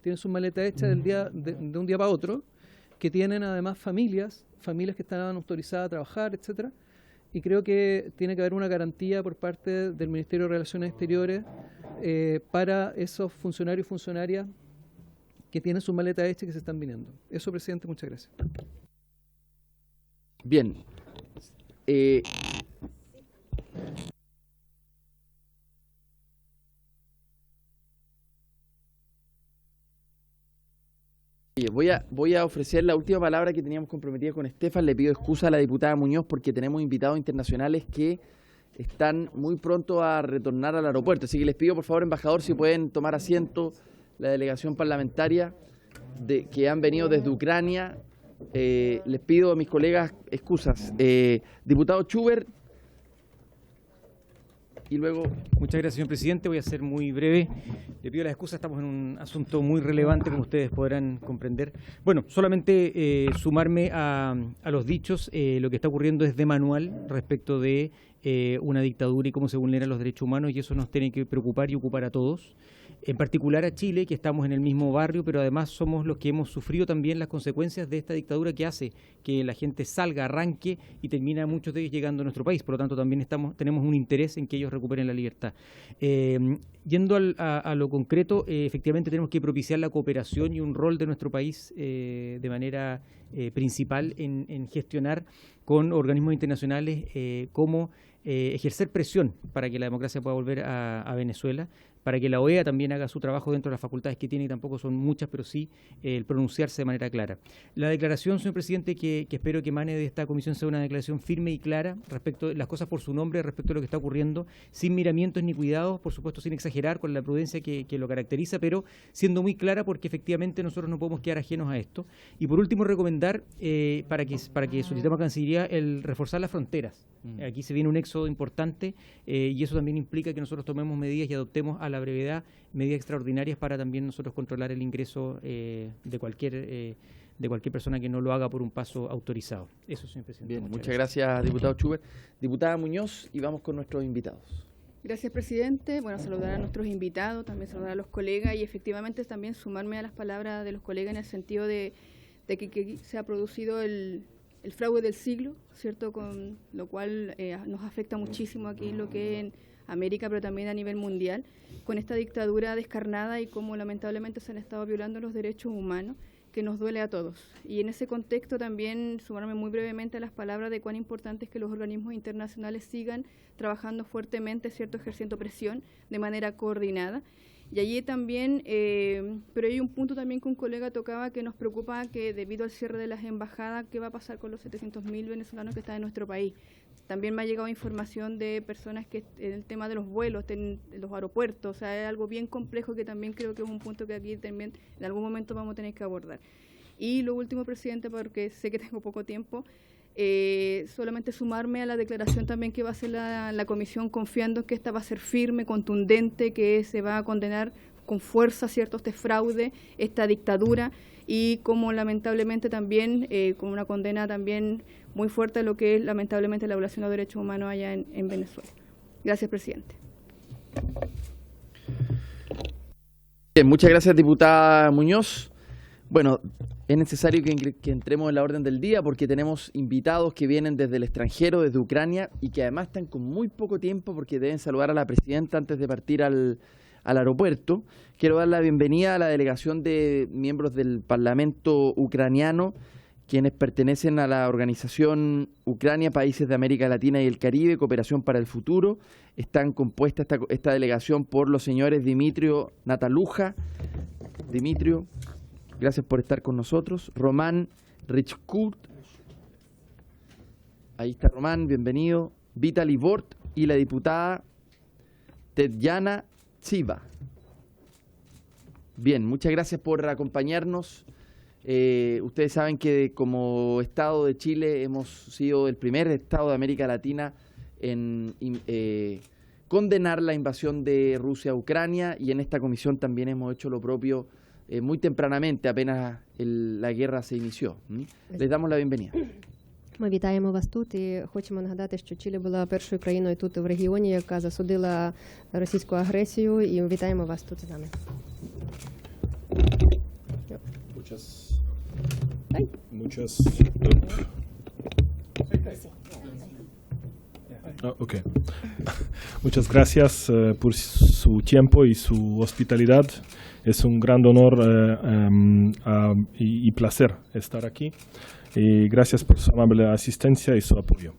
Tienen sus maletas hechas de un día para otro, que tienen además familias que están autorizadas a trabajar, etcétera. Y creo que tiene que haber una garantía por parte del Ministerio de Relaciones Exteriores para esos funcionarios y funcionarias que tienen sus maletas hechas y que se están viniendo. Eso, presidente, muchas gracias. Bien. Voy a ofrecer la última palabra que teníamos comprometida con Estefan. Le pido excusa a la diputada Muñoz porque tenemos invitados internacionales que están muy pronto a retornar al aeropuerto. Así que les pido, por favor, embajador, si pueden tomar asiento la delegación parlamentaria que han venido desde Ucrania. Les pido a mis colegas excusas. Diputado Schubert. Y luego... Muchas gracias, señor presidente. Voy a ser muy breve. Le pido las excusas, estamos en un asunto muy relevante, como ustedes podrán comprender. Bueno, solamente sumarme a los dichos. Lo que está ocurriendo es de manual respecto de una dictadura y cómo se vulneran los derechos humanos, y eso nos tiene que preocupar y ocupar a todos. En particular a Chile, que estamos en el mismo barrio, pero además somos los que hemos sufrido también las consecuencias de esta dictadura que hace que la gente salga, arranque y termina muchos de ellos llegando a nuestro país. Por lo tanto, también tenemos un interés en que ellos recuperen la libertad. Yendo a lo concreto, efectivamente tenemos que propiciar la cooperación y un rol de nuestro país de manera principal en gestionar con organismos internacionales cómo ejercer presión para que la democracia pueda volver a Venezuela, para que la OEA también haga su trabajo dentro de las facultades que tiene, que tampoco son muchas, pero sí el pronunciarse de manera clara. La declaración, señor presidente, que espero que emane de esta comisión sea una declaración firme y clara respecto de las cosas por su nombre, respecto a lo que está ocurriendo, sin miramientos ni cuidados, por supuesto sin exagerar, con la prudencia que lo caracteriza, pero siendo muy clara porque efectivamente nosotros no podemos quedar ajenos a esto. Y por último, recomendar para que solicitemos a Cancillería el reforzar las fronteras. Aquí se viene un éxodo importante y eso también implica que nosotros tomemos medidas y adoptemos a la brevedad medidas extraordinarias para también nosotros controlar el ingreso de cualquier persona que no lo haga por un paso autorizado. Eso, señor presidente. Bien, muchas gracias, diputado Schubert. Diputada Muñoz, y vamos con nuestros invitados. Gracias, presidente. Bueno, saludar a nuestros invitados, también saludar a los colegas y efectivamente también sumarme a las palabras de los colegas en el sentido de que se ha producido el fraude del siglo, ¿cierto? Con lo cual nos afecta muchísimo aquí en lo que es en América, pero también a nivel mundial, con esta dictadura descarnada y cómo lamentablemente se han estado violando los derechos humanos, que nos duele a todos. Y en ese contexto también sumarme muy brevemente a las palabras de cuán importante es que los organismos internacionales sigan trabajando fuertemente, ¿cierto? Ejerciendo presión de manera coordinada. Y allí también, pero hay un punto también que un colega tocaba que nos preocupa, que debido al cierre de las embajadas, ¿qué va a pasar con los 700.000 venezolanos que están en nuestro país? También me ha llegado información de personas que en el tema de los vuelos, en los aeropuertos, o sea, es algo bien complejo que también creo que es un punto que aquí también en algún momento vamos a tener que abordar. Y lo último, presidente, porque sé que tengo poco tiempo, solamente sumarme a la declaración también que va a hacer la comisión, confiando en que esta va a ser firme, contundente, que se va a condenar con fuerza, ¿cierto?, este fraude, esta dictadura, y como lamentablemente también, con una condena también muy fuerte a lo que es lamentablemente la violación de los derechos humanos allá en Venezuela. Gracias, presidente. Bien, muchas gracias, diputada Muñoz. Bueno, es necesario que entremos en la orden del día porque tenemos invitados que vienen desde el extranjero, desde Ucrania, y que además están con muy poco tiempo porque deben saludar a la presidenta antes de partir al aeropuerto. Quiero dar la bienvenida a la delegación de miembros del Parlamento ucraniano, quienes pertenecen a la organización Ucrania, Países de América Latina y el Caribe, Cooperación para el Futuro. Están compuesta esta delegación por los señores Dimitrio Nataluja, Dimitrio, gracias por estar con nosotros. Román Richkut, ahí está Román, bienvenido. Vitaly Bort y la diputada Tetiana Tsiva. Bien, muchas gracias por acompañarnos. Ustedes saben que como Estado de Chile hemos sido el primer Estado de América Latina en condenar la invasión de Rusia a Ucrania, y en esta comisión también hemos hecho lo propio muy tempranamente, apenas la guerra se inició. Les damos la bienvenida. Ми вітаємо вас тут і хочемо нагадати, що Чилі була першою країною тут в регіоні, яка засудила російську агресію, і вітаємо вас тут з нами. Muchas gracias por su tiempo y su hospitalidad. Es un gran honor y placer estar aquí. Y gracias por su amable asistencia y su apoyo.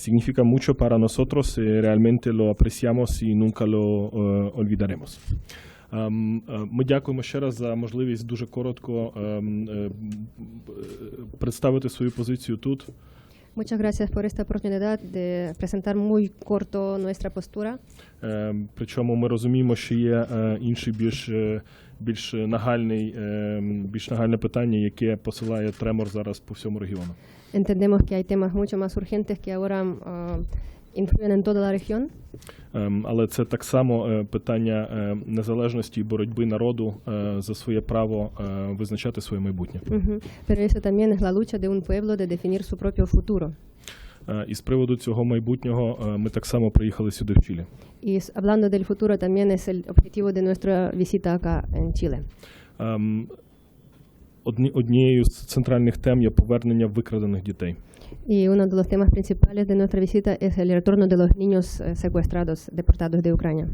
Significa mucho para nosotros y realmente lo apreciamos y nunca lo olvidaremos. Ми дякуємо ще раз за можливість дуже коротко представити свою позицію тут. Muchas gracias por esta oportunidad de presentar muy corto nuestra postura. Причому ми розуміємо, що є інший більш нагальне питання, яке посилає тремор зараз по всьому регіону. Entendemos que hay temas mucho más urgentes que ahora influyen en toda la región. Але це так само питання незалежності і боротьби народу за своє право визначати своє майбутнє. Pero eso también es la lucha de un pueblo de definir su propio futuro. І з приводу цього майбутнього ми так само приїхали сюди в Чилі. Y hablando del futuro también es el objetivo de nuestra visita acá en Chile. Однією з центральних тем є повернення викрадених дітей. Y uno de los temas principales de nuestra visita es el retorno de los niños secuestrados, deportados de Ucrania.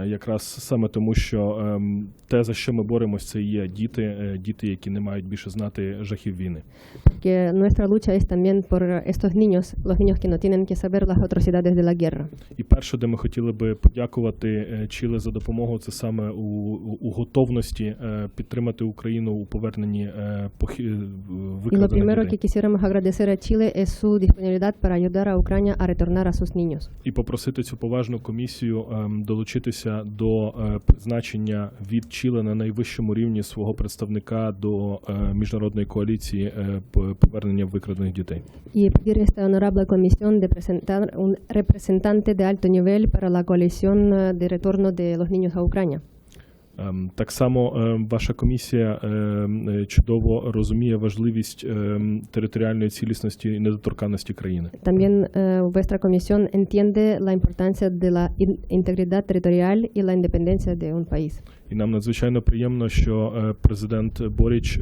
Якраз саме тому, що те, за що ми боремося, це є діти, які не мають більше знати жахів війни. Que nuestra lucha es también por estos niños, los niños que no tienen que saber las atrocidades de la guerra. І перше, де ми хотіли би подякувати Чилі за допомогу, це саме у готовності підтримати Україну у поверненні викрадених Y lo primero дітей. que quisiéramos agradecer a Chile es su disponibilidad para ayudar a Ucrania a retornar a sus niños. І попросити цю поважну комісію долучитися до призначення від Чилі на найвищому рівні свого представника до міжнародної коаліції повернення викрадених дітей. Y pedir a esta honorable comisión de presentar un representante de alto nivel para la coalición de retorno de los niños a Ucrania. Так само ваша комісія чудово розуміє важливість територіальної цілісності і недоторканності країни. También vuestra comisión entiende la importancia de la integridad territorial y la independencia de un país. І нам надзвичайно приємно, що президент Боріч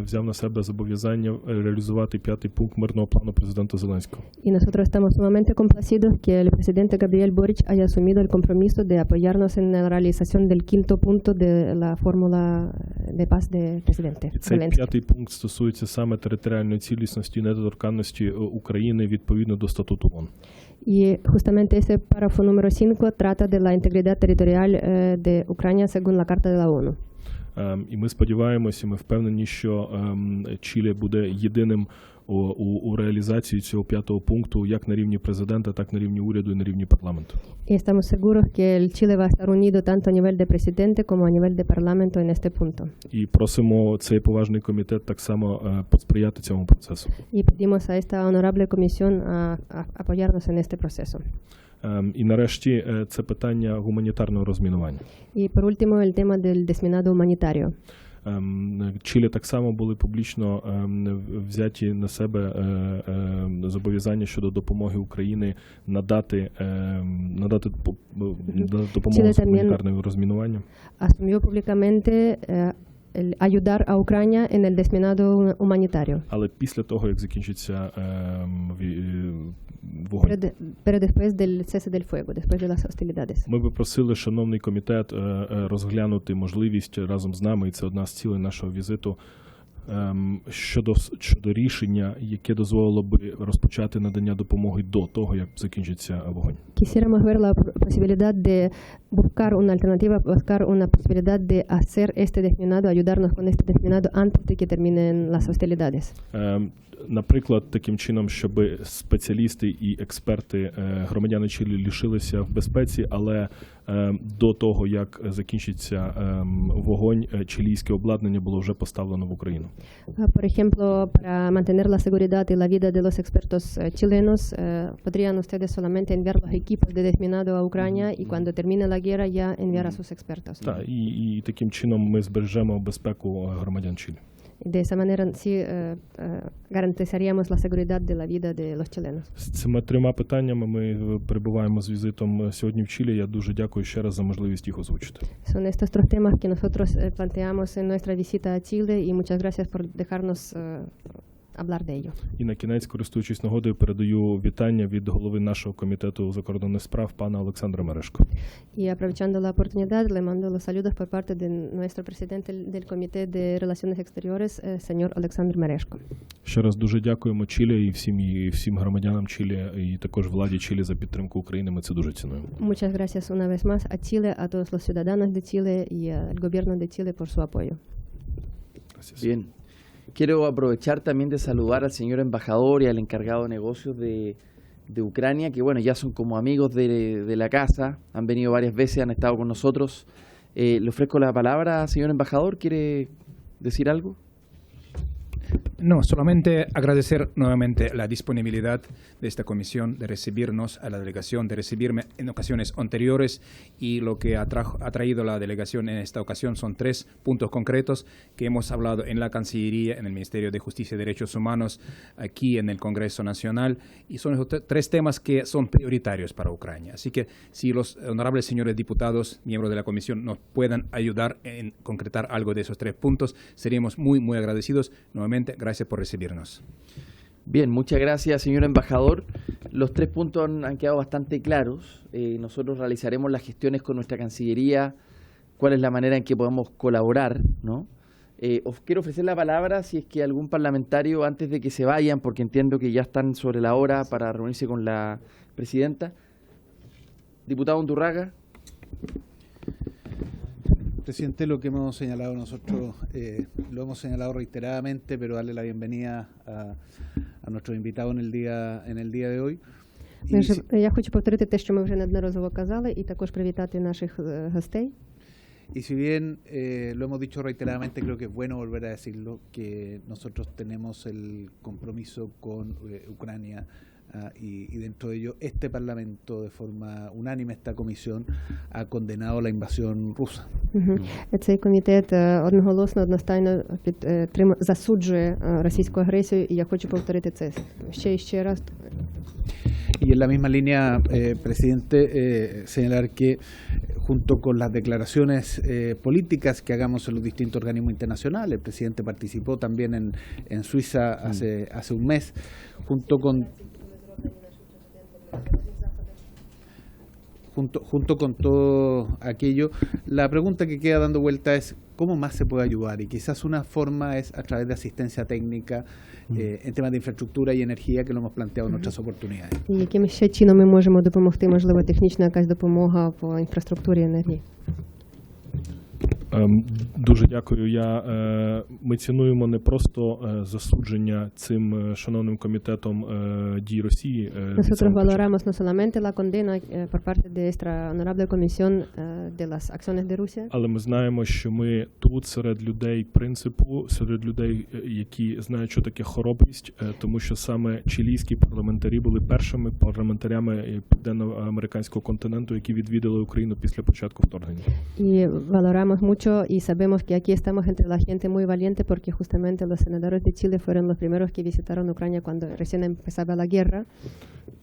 взяв на себе зобов'язання реалізувати 5-й пункт мирного плану президента Зеленського. Y nosotros estamos sumamente complacidos que el presidente Gabriel Boric haya asumido el compromiso de apoyarnos en la realización del 5º punto de la fórmula de paz del presidente І цей Zelensky. 5-й пункт стосується саме територіальної цілісності і недоторканності України відповідно до статуту ООН. Y justamente ese párrafo número 5 trata de la integridad territorial de Ucrania según la Carta de la ONU. І ми сподіваємося, ми впевнені, що Чилі буде єдиним у реалізації цього 5-го пункту як на рівні президента, так на рівні уряду і на рівні парламенту. Y estamos seguros que el Chile va a estar unido tanto a nivel de presidente como a nivel de parlamento en este punto. І просимо цей поважний комітет так само посприяти цьому процесу. Y pedimos a esta honorable comisión a apoyarnos en este proceso. І нарешті це питання гуманітарного розмінування. Y por último el tema del desminado humanitario. Чилі так само були публічно взяті на себе зобов'язання щодо допомоги Україні надати допомогу з гуманітарним розмінуванням. Asumió públicamente el ayudar a Ucrania en el desminado humanitario. Але після того, як закінчиться вогонь. Pero después del cese del fuego, después de las hostilidades. Ми би просили, шановний комітет, розглянути можливість разом з нами, і це одна з цілей нашого візиту, щодо рішення, яке дозволило би розпочати надання допомоги до того, як закінчиться вогонь. Quisiéramos ver la posibilidad de buscar una alternativa, buscar una posibilidad de hacer este desminado, ayudarnos con este desminado antes de que terminen las hostilidades. Наприклад, таким чином, щоб спеціалісти і експерти, громадяни Чилі лишилися в безпеці, але до того, як закінчиться вогонь, чилійське обладнання було вже поставлено в Україну. Por ejemplo, para mantener la seguridad y la vida de los expertos chilenos, podrían ustedes solamente enviar los equipos de desminado a Ucrania y cuando termine la guerra ya enviar a sus expertos. Так, і таким чином ми збережемо безпеку громадян Чилі. De esa manera sí garantizaríamos la seguridad de la vida de los chilenos. З цими трьома питаннями ми перебуваємо з візитом сьогодні в Чилі. Я дуже дякую ще раз за можливість їх озвучити. Son estos tres temas que nosotros planteamos en nuestra visita a Chile y muchas gracias por dejarnos hablar de ello. І на кінець, користуючись нагодою, передаю вітання від голови нашого комітету закордонних справ пана Олександра Мережко. Y aprovechando la oportunidad, le mando los saludos por parte de nuestro presidente del Comité de Relaciones Exteriores, señor Alexandr Mereshko. Ще раз дуже дякуємо Чилі і всім громадянам Чилі, і також владі Чилі за підтримку України. Ми це дуже цінуємо. Muchas gracias una vez más a Chile, a todos los ciudadanos de Chile y al gobierno de Chile por su apoyo. Gracias. Bien. Quiero aprovechar también de saludar al señor embajador y al encargado de negocios de Ucrania, que bueno, ya son como amigos de la casa, han venido varias veces, han estado con nosotros. Le ofrezco la palabra, señor embajador, ¿quiere decir algo? No, solamente agradecer nuevamente la disponibilidad de esta comisión de recibirnos a la delegación, de recibirme en ocasiones anteriores, y lo que ha traído la delegación en esta ocasión son 3 puntos concretos que hemos hablado en la Cancillería, en el Ministerio de Justicia y Derechos Humanos, aquí en el Congreso Nacional, y son esos 3 temas que son prioritarios para Ucrania. Así que si los honorables señores diputados, miembros de la comisión, nos puedan ayudar en concretar algo de esos 3 puntos, seríamos muy, muy agradecidos. Nuevamente, gracias por recibirnos. Bien, muchas gracias, señor embajador. Los 3 puntos han quedado bastante claros. Nosotros realizaremos las gestiones con nuestra Cancillería, cuál es la manera en que podemos colaborar, ¿no? Os quiero ofrecer la palabra si es que algún parlamentario, antes de que se vayan, porque entiendo que ya están sobre la hora para reunirse con la presidenta. Diputado Undurraga. Presidente, lo que hemos señalado nosotros, lo hemos señalado reiteradamente, pero darle la bienvenida a nuestros invitados en el día de hoy. Я хочу повторити те, що ми вже неодноразово казали, і також привітати наших гостей. Y si bien lo hemos dicho reiteradamente, creo que es bueno volver a decirlo, que nosotros tenemos el compromiso con Ucrania, y dentro de ello este Parlamento de forma unánime, esta comisión ha condenado la invasión rusa. Цей комітет одноголосно, одностайно засуджує російську агресію, і я хочу повторити це ще раз. Y en la misma línea, presidente, señalar que junto con las declaraciones políticas que hagamos en los distintos organismos internacionales, el presidente participó también en Suiza hace un mes, junto con todo aquello, la pregunta que queda dando vuelta es cómo más se puede ayudar, y quizás una forma es a través de asistencia técnica en temas de infraestructura y energía, que lo hemos planteado en otras oportunidades. І яким ще чином ми можемо допомогти, можливо, технічна якась допомога по інфраструктурі і енергії? Дуже дякую. Ми цінуємо не просто засудження цим шановним комітетом дій Росії. Nosotros valoramos no solamente la condena por parte de esta honorable comisión de las acciones de Rusia, але ми знаємо, що ми тут серед людей принципу, серед людей, які знають, що таке хоробрість, тому що саме чилійські парламентарі були першими парламентарями південноамериканського континенту, які відвідали Україну після початку вторгнення. Y valoramos mucho y sabemos que aquí estamos entre la gente muy valiente, porque justamente los senadores de Chile fueron los primeros que visitaron Ucrania cuando recién empezaba la guerra.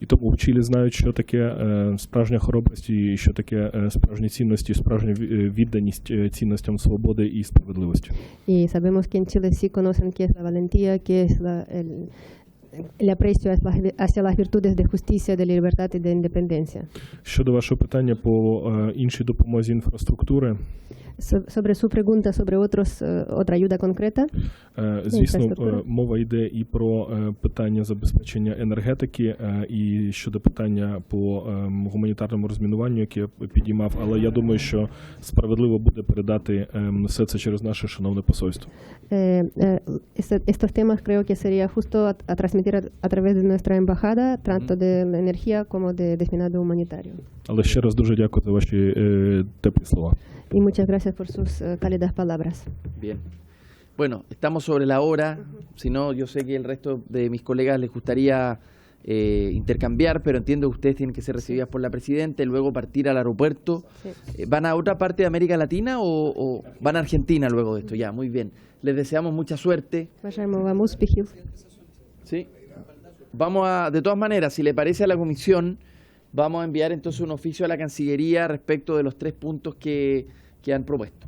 І тому в Чилі знають, що таке справжня хоробрість, і що таке справжні цінності, справжня відданість цінностям свободи і справедливості. Y sabemos que en Chile sí conocen qué es la valentía, qué es el aprecio hacia las virtudes de justicia, de libertad y de independencia. Щодо вашого питання по іншій допомозі інфраструктури, Sobre su pregunta sobre otra ayuda concreta, звісно, мова йде і про питання забезпечення енергетики, і щодо питання по гуманітарному розмінуванню, яке я підіймав, але я думаю, що справедливо буде передати все це через наше шановне посольство. estos temas creo que sería justo a transmitir a través de nuestra embajada, tanto de la energía como de desminado humanitario. Але ще раз дуже дякую за ваші теплі слова. Y muchas gracias por sus cálidas palabras. Bien. Bueno, estamos sobre la hora. Si no, yo sé que el resto de mis colegas les gustaría intercambiar, pero entiendo que ustedes tienen que ser recibidas por la Presidenta y luego partir al aeropuerto. Sí. ¿Van a otra parte de América Latina o van a Argentina luego de esto? Ya, muy bien. Les deseamos mucha suerte. Sí. Vamos a, de todas maneras, si le parece a la Comisión, vamos a enviar entonces un oficio a la Cancillería respecto de los 3 puntos que han propuesto.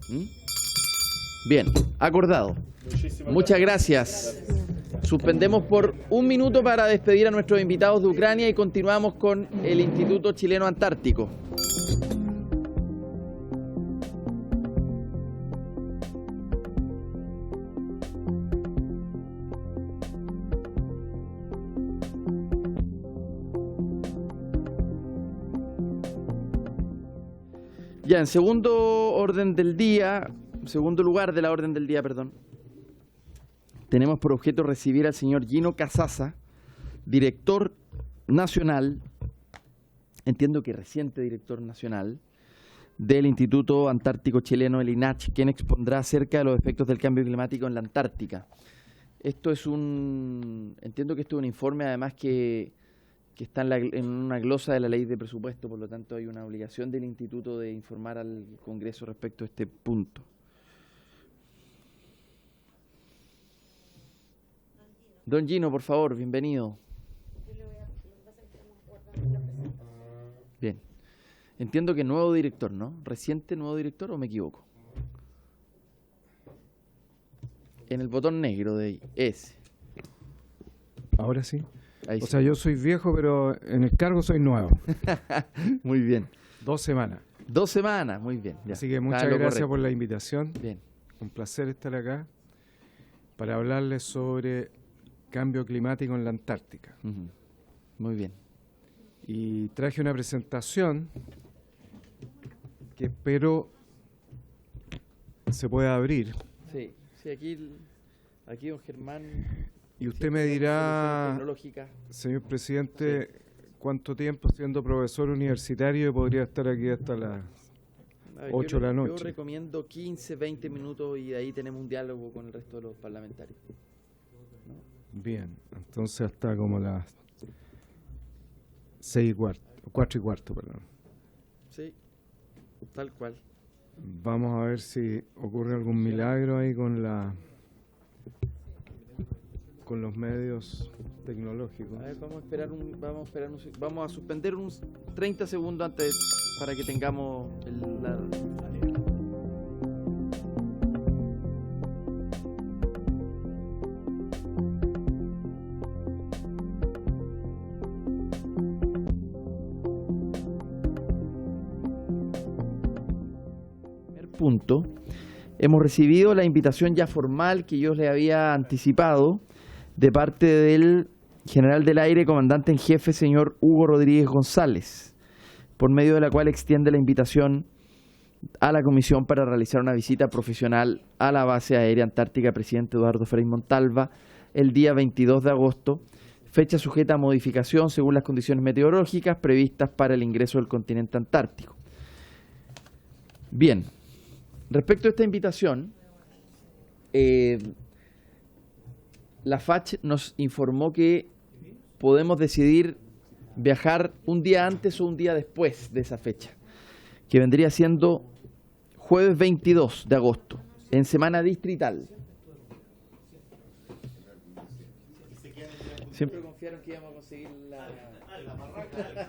Bien, acordado. Muchas gracias. Suspendemos por 1 minuto para despedir a nuestros invitados de Ucrania y continuamos con el Instituto Chileno Antártico. Ya, en segundo lugar de la orden del día, tenemos por objeto recibir al señor Gino Casasa, director nacional, entiendo que reciente director nacional, del Instituto Antártico Chileno, el INACH, quien expondrá acerca de los efectos del cambio climático en la Antártica. Esto es entiendo que esto es un informe además que está en una glosa de la ley de presupuesto, por lo tanto hay una obligación del instituto de informar al Congreso respecto a este punto. Don Gino, por favor, bienvenido. Bien. Entiendo que nuevo director, ¿no? ¿Reciente nuevo director o me equivoco? En el botón negro de ahí, ese. Ahora sí. Ahí o sí. sea, yo soy viejo, pero en el cargo soy nuevo. Muy bien. 2 semanas. 2 semanas, muy bien. Ya. Así que muchas Está lo gracias correcto. por la invitación. Bien. Un placer estar acá para hablarles sobre cambio climático en la Antártica. Muy bien. Y traje una presentación que espero se pueda abrir. Sí, sí, aquí don Germán. Y usted me dirá, señor presidente, cuánto tiempo siendo profesor universitario podría estar aquí hasta las 8 de la noche. Yo recomiendo 15, 20 minutos y de ahí tenemos un diálogo con el resto de los parlamentarios. Bien, entonces hasta como las 4:15, perdón. Sí, tal cual. Vamos a ver si ocurre algún milagro ahí con los medios tecnológicos. A ver, vamos a suspender unos 30 segundos antes para que tengamos la punto. Hemos recibido la invitación ya formal que yo les había anticipado de parte del general del aire, comandante en jefe, señor Hugo Rodríguez González, por medio de la cual extiende la invitación a la comisión para realizar una visita profesional a la base aérea antártica Presidente Eduardo Frei Montalva el día 22 de agosto, fecha sujeta a modificación según las condiciones meteorológicas previstas para el ingreso del continente antártico. Bien, respecto a esta invitación, la FACH nos informó que podemos decidir viajar un día antes o un día después de esa fecha, que vendría siendo jueves 22 de agosto, en semana distrital. Siempre confiaron que íbamos a conseguir la barraca.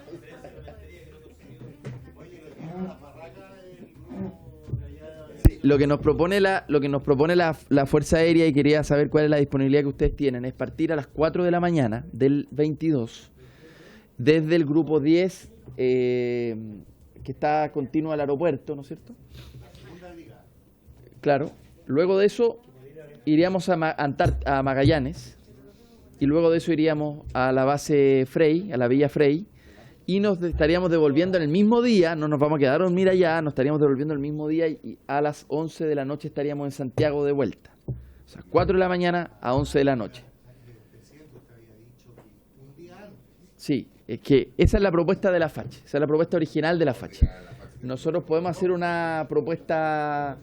Sí. lo que nos propone la Fuerza Aérea, y quería saber cuál es la disponibilidad que ustedes tienen, es partir a las 4 de la mañana del 22 desde el grupo 10 que está continuo al aeropuerto, ¿no es cierto? Claro. Luego de eso iríamos a Magallanes, y luego de eso iríamos a la base Frey, a la Villa Frey, y nos estaríamos devolviendo en el mismo día, no nos vamos a quedar a dormir allá, nos estaríamos devolviendo el mismo día, y a las 11 de la noche estaríamos en Santiago de vuelta. O sea, 4 de la mañana a 11 de la noche. Sí, es que esa es la propuesta de la FACH, esa es la propuesta original de la FACH. Nosotros podemos hacer una propuesta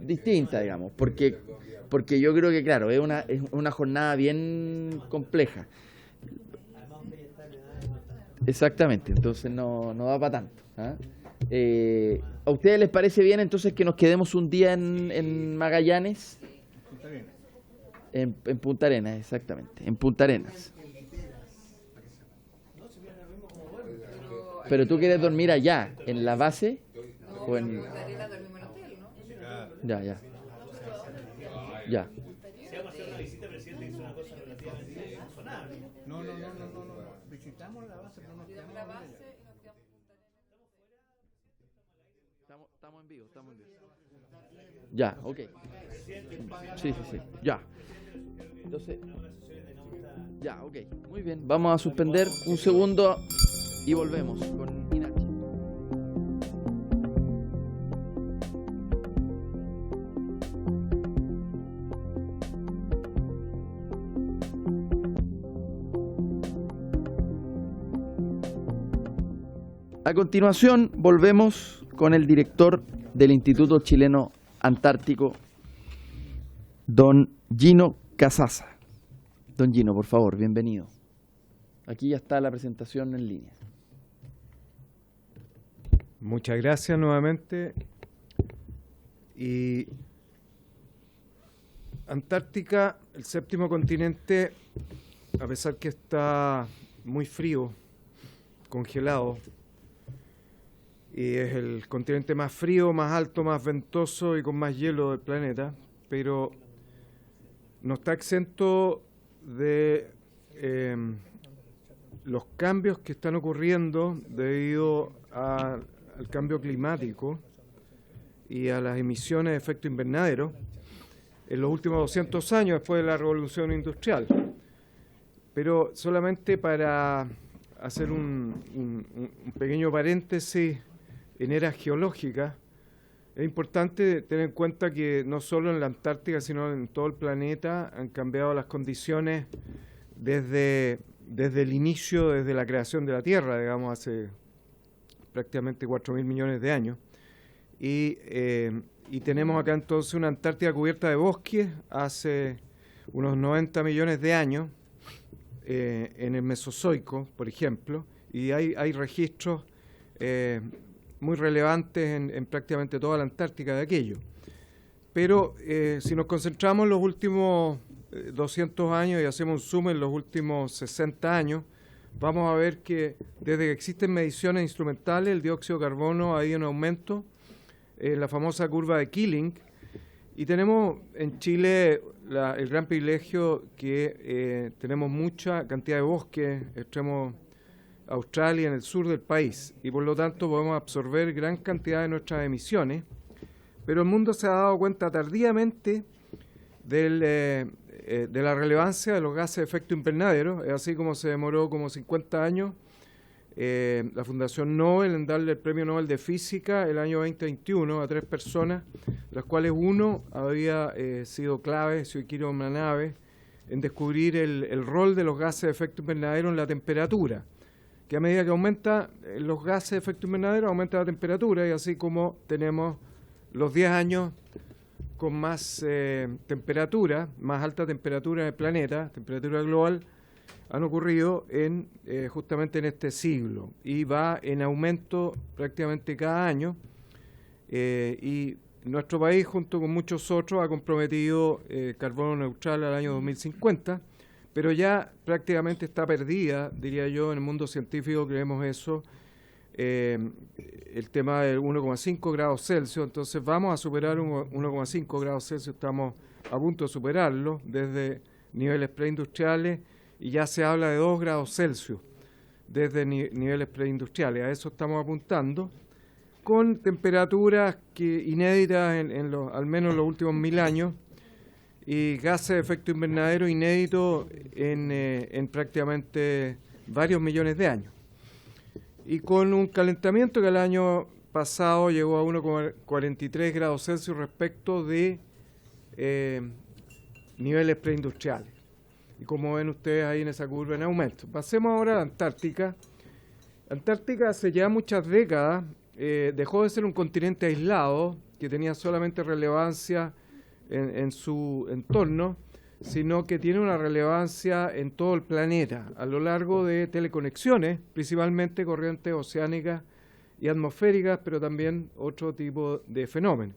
distinta, digamos, porque yo creo que, claro, es una jornada bien compleja. Exactamente, entonces no da para tanto. ¿A ustedes les parece bien entonces que nos quedemos un día en Magallanes? En Punta Arenas, exactamente, en Punta Arenas. Pero tú quieres dormir allá, en la base, o en... Ya. Ya. No. Visitamos la base, pero nos quedamos allá. Estamos en vivo. Ya, ok. Sí. Ya. Entonces, ya, ok. Muy bien. Vamos a suspender un segundo y volvemos con Inachi. A continuación, volvemos con el director del Instituto Chileno Antártico, don Gino Casaza. Don Gino, por favor, bienvenido. Aquí ya está la presentación en línea. Muchas gracias nuevamente. Y Antártica, el séptimo continente, a pesar que está muy frío, congelado, y es el continente más frío, más alto, más ventoso y con más hielo del planeta, pero no está exento de los cambios que están ocurriendo debido al cambio climático y a las emisiones de efecto invernadero en los últimos 200 años después de la revolución industrial. Pero solamente para hacer un pequeño paréntesis, en eras geológicas, es importante tener en cuenta que no solo en la Antártica, sino en todo el planeta han cambiado las condiciones desde el inicio, desde la creación de la Tierra, digamos, hace prácticamente 4.000 millones de años. Y tenemos acá entonces una Antártida cubierta de bosques hace unos 90 millones de años, en el Mesozoico, por ejemplo, y hay registros muy relevantes en prácticamente toda la Antártica de aquello. Pero si nos concentramos en los últimos 200 años y hacemos un zoom en los últimos 60 años, vamos a ver que desde que existen mediciones instrumentales, el dióxido de carbono ha ido en aumento, la famosa curva de Killing, y tenemos en Chile el gran privilegio que tenemos mucha cantidad de bosques, extremo Australia, en el sur del país, y por lo tanto podemos absorber gran cantidad de nuestras emisiones, pero el mundo se ha dado cuenta tardíamente de la relevancia de los gases de efecto invernadero. Es así como se demoró como 50 años la Fundación Nobel en darle el Premio Nobel de Física el año 2021 a 3 personas, las cuales uno había sido clave, Soichiro Manabe, en descubrir el rol de los gases de efecto invernadero en la temperatura, que a medida que aumenta los gases de efecto invernadero, aumenta la temperatura, y así como tenemos los 10 años con más temperatura, más alta temperatura en el planeta, temperatura global, han ocurrido justamente en este siglo, y va en aumento prácticamente cada año, y nuestro país, junto con muchos otros, ha comprometido carbono neutral al año 2050, pero ya prácticamente está perdida, diría yo, en el mundo científico creemos eso, el tema del 1,5 grados Celsius. Entonces vamos a superar 1,5 grados Celsius, estamos a punto de superarlo desde niveles preindustriales, y ya se habla de 2 grados Celsius desde niveles preindustriales. A eso estamos apuntando, con temperaturas inéditas al menos en los últimos 1000 años, y gases de efecto invernadero inéditos en prácticamente varios millones de años. Y con un calentamiento que el año pasado llegó a 1,43 grados Celsius respecto de niveles preindustriales. Y como ven ustedes ahí en esa curva en aumento. Pasemos ahora a la Antártica. Antártica hace ya muchas décadas dejó de ser un continente aislado que tenía solamente relevancia en su entorno, sino que tiene una relevancia en todo el planeta, a lo largo de teleconexiones, principalmente corrientes oceánicas y atmosféricas, pero también otro tipo de fenómenos.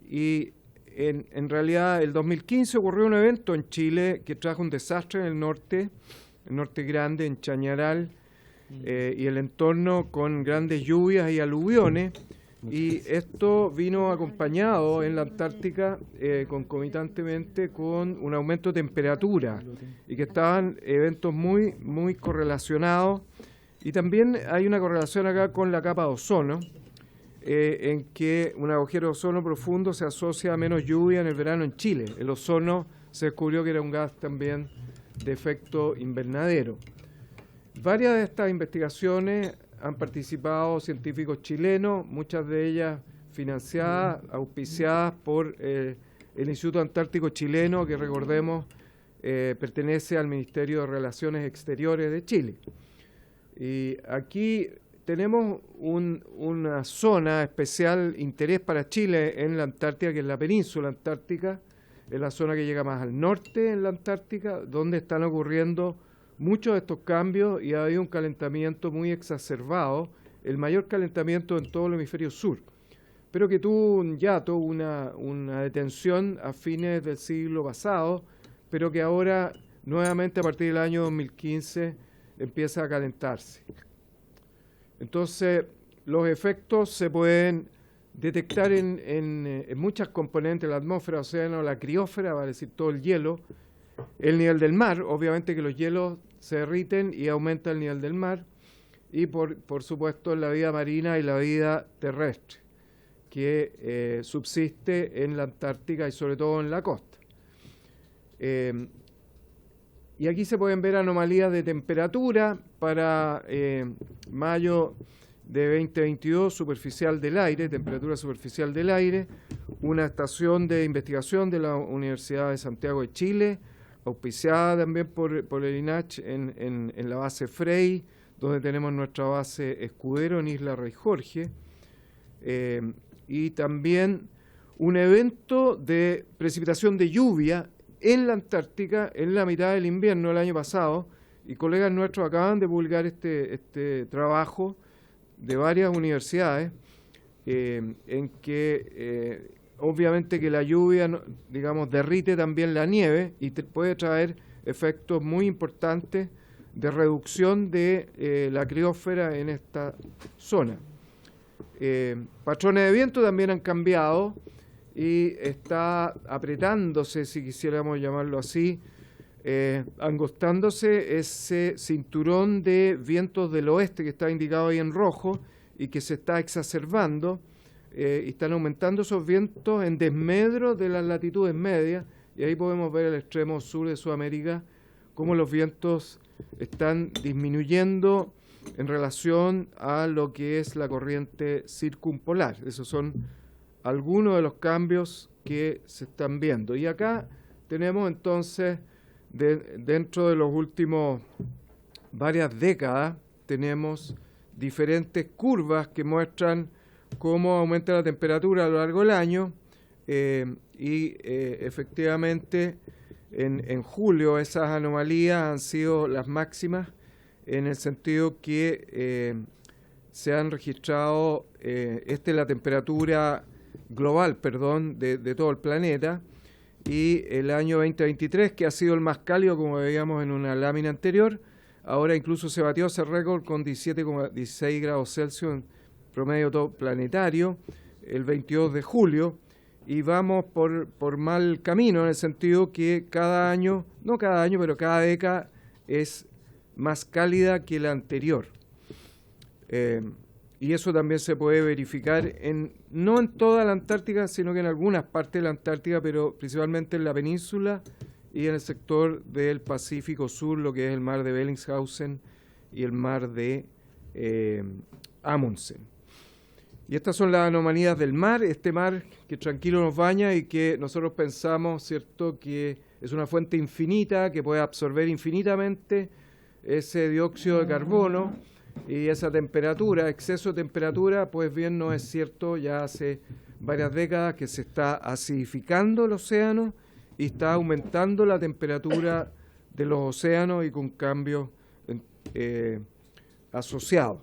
Y en realidad, el 2015 ocurrió un evento en Chile que trajo un desastre en el norte grande, en Chañaral, y el entorno, con grandes lluvias y aluviones. Y esto vino acompañado en la Antártica concomitantemente con un aumento de temperatura, y que estaban eventos muy, muy correlacionados. Y también hay una correlación acá con la capa de ozono, en que un agujero de ozono profundo se asocia a menos lluvia en el verano en Chile. El ozono se descubrió que era un gas también de efecto invernadero. Varias de estas investigaciones han participado científicos chilenos, muchas de ellas financiadas, auspiciadas por el Instituto Antártico Chileno, que recordemos pertenece al Ministerio de Relaciones Exteriores de Chile. Y aquí tenemos una zona de especial interés para Chile en la Antártica, que es la península antártica, es la zona que llega más al norte en la Antártica, donde están ocurriendo muchos de estos cambios, y ha habido un calentamiento muy exacerbado, el mayor calentamiento en todo el hemisferio sur, pero que tuvo un hiato, una detención a fines del siglo pasado, pero que ahora nuevamente a partir del año 2015 empieza a calentarse. Entonces, los efectos se pueden detectar en muchas componentes de la atmósfera, océano, la criósfera, va a decir todo el hielo, el nivel del mar, obviamente que los hielos se derriten y aumenta el nivel del mar, y por supuesto la vida marina y la vida terrestre que subsiste en la Antártica y sobre todo en la costa. Y aquí se pueden ver anomalías de temperatura para mayo de 2022, superficial del aire, temperatura superficial del aire, una estación de investigación de la Universidad de Santiago de Chile, auspiciada también por el INACH en la base Frey, donde tenemos nuestra base Escudero en Isla Rey Jorge, y también un evento de precipitación de lluvia en la Antártica en la mitad del invierno del año pasado, y colegas nuestros acaban de publicar este trabajo de varias universidades, en que obviamente que la lluvia, digamos, derrite también la nieve y puede traer efectos muy importantes de reducción de la criósfera en esta zona. Patrones de viento también han cambiado y está apretándose, si quisiéramos llamarlo así, angostándose ese cinturón de vientos del oeste que está indicado ahí en rojo y que se está exacerbando. Y están aumentando esos vientos en desmedro de las latitudes medias, y ahí podemos ver el extremo sur de Sudamérica, cómo los vientos están disminuyendo en relación a lo que es la corriente circumpolar. Esos son algunos de los cambios que se están viendo. Y acá tenemos entonces, dentro de los últimos varias décadas, tenemos diferentes curvas que muestran cómo aumenta la temperatura a lo largo del año, y efectivamente en julio esas anomalías han sido las máximas, en el sentido que se han registrado, la temperatura global, de todo el planeta, y el año 2023, que ha sido el más cálido, como veíamos en una lámina anterior, ahora incluso se batió ese récord con 17,16 grados Celsius en promedio todo planetario el 22 de julio, y vamos por mal camino en el sentido que cada año, no cada año, pero cada década es más cálida que la anterior. Y eso también se puede verificar no en toda la Antártica, sino que en algunas partes de la Antártica, pero principalmente en la península y en el sector del Pacífico Sur, lo que es el mar de Bellingshausen y el mar de Amundsen. Y estas son las anomalías del mar, este mar que tranquilo nos baña y que nosotros pensamos, ¿cierto?, que es una fuente infinita, que puede absorber infinitamente ese dióxido de carbono y esa temperatura, exceso de temperatura. Pues bien, no es cierto, ya hace varias décadas que se está acidificando el océano y está aumentando la temperatura de los océanos y con cambios asociados.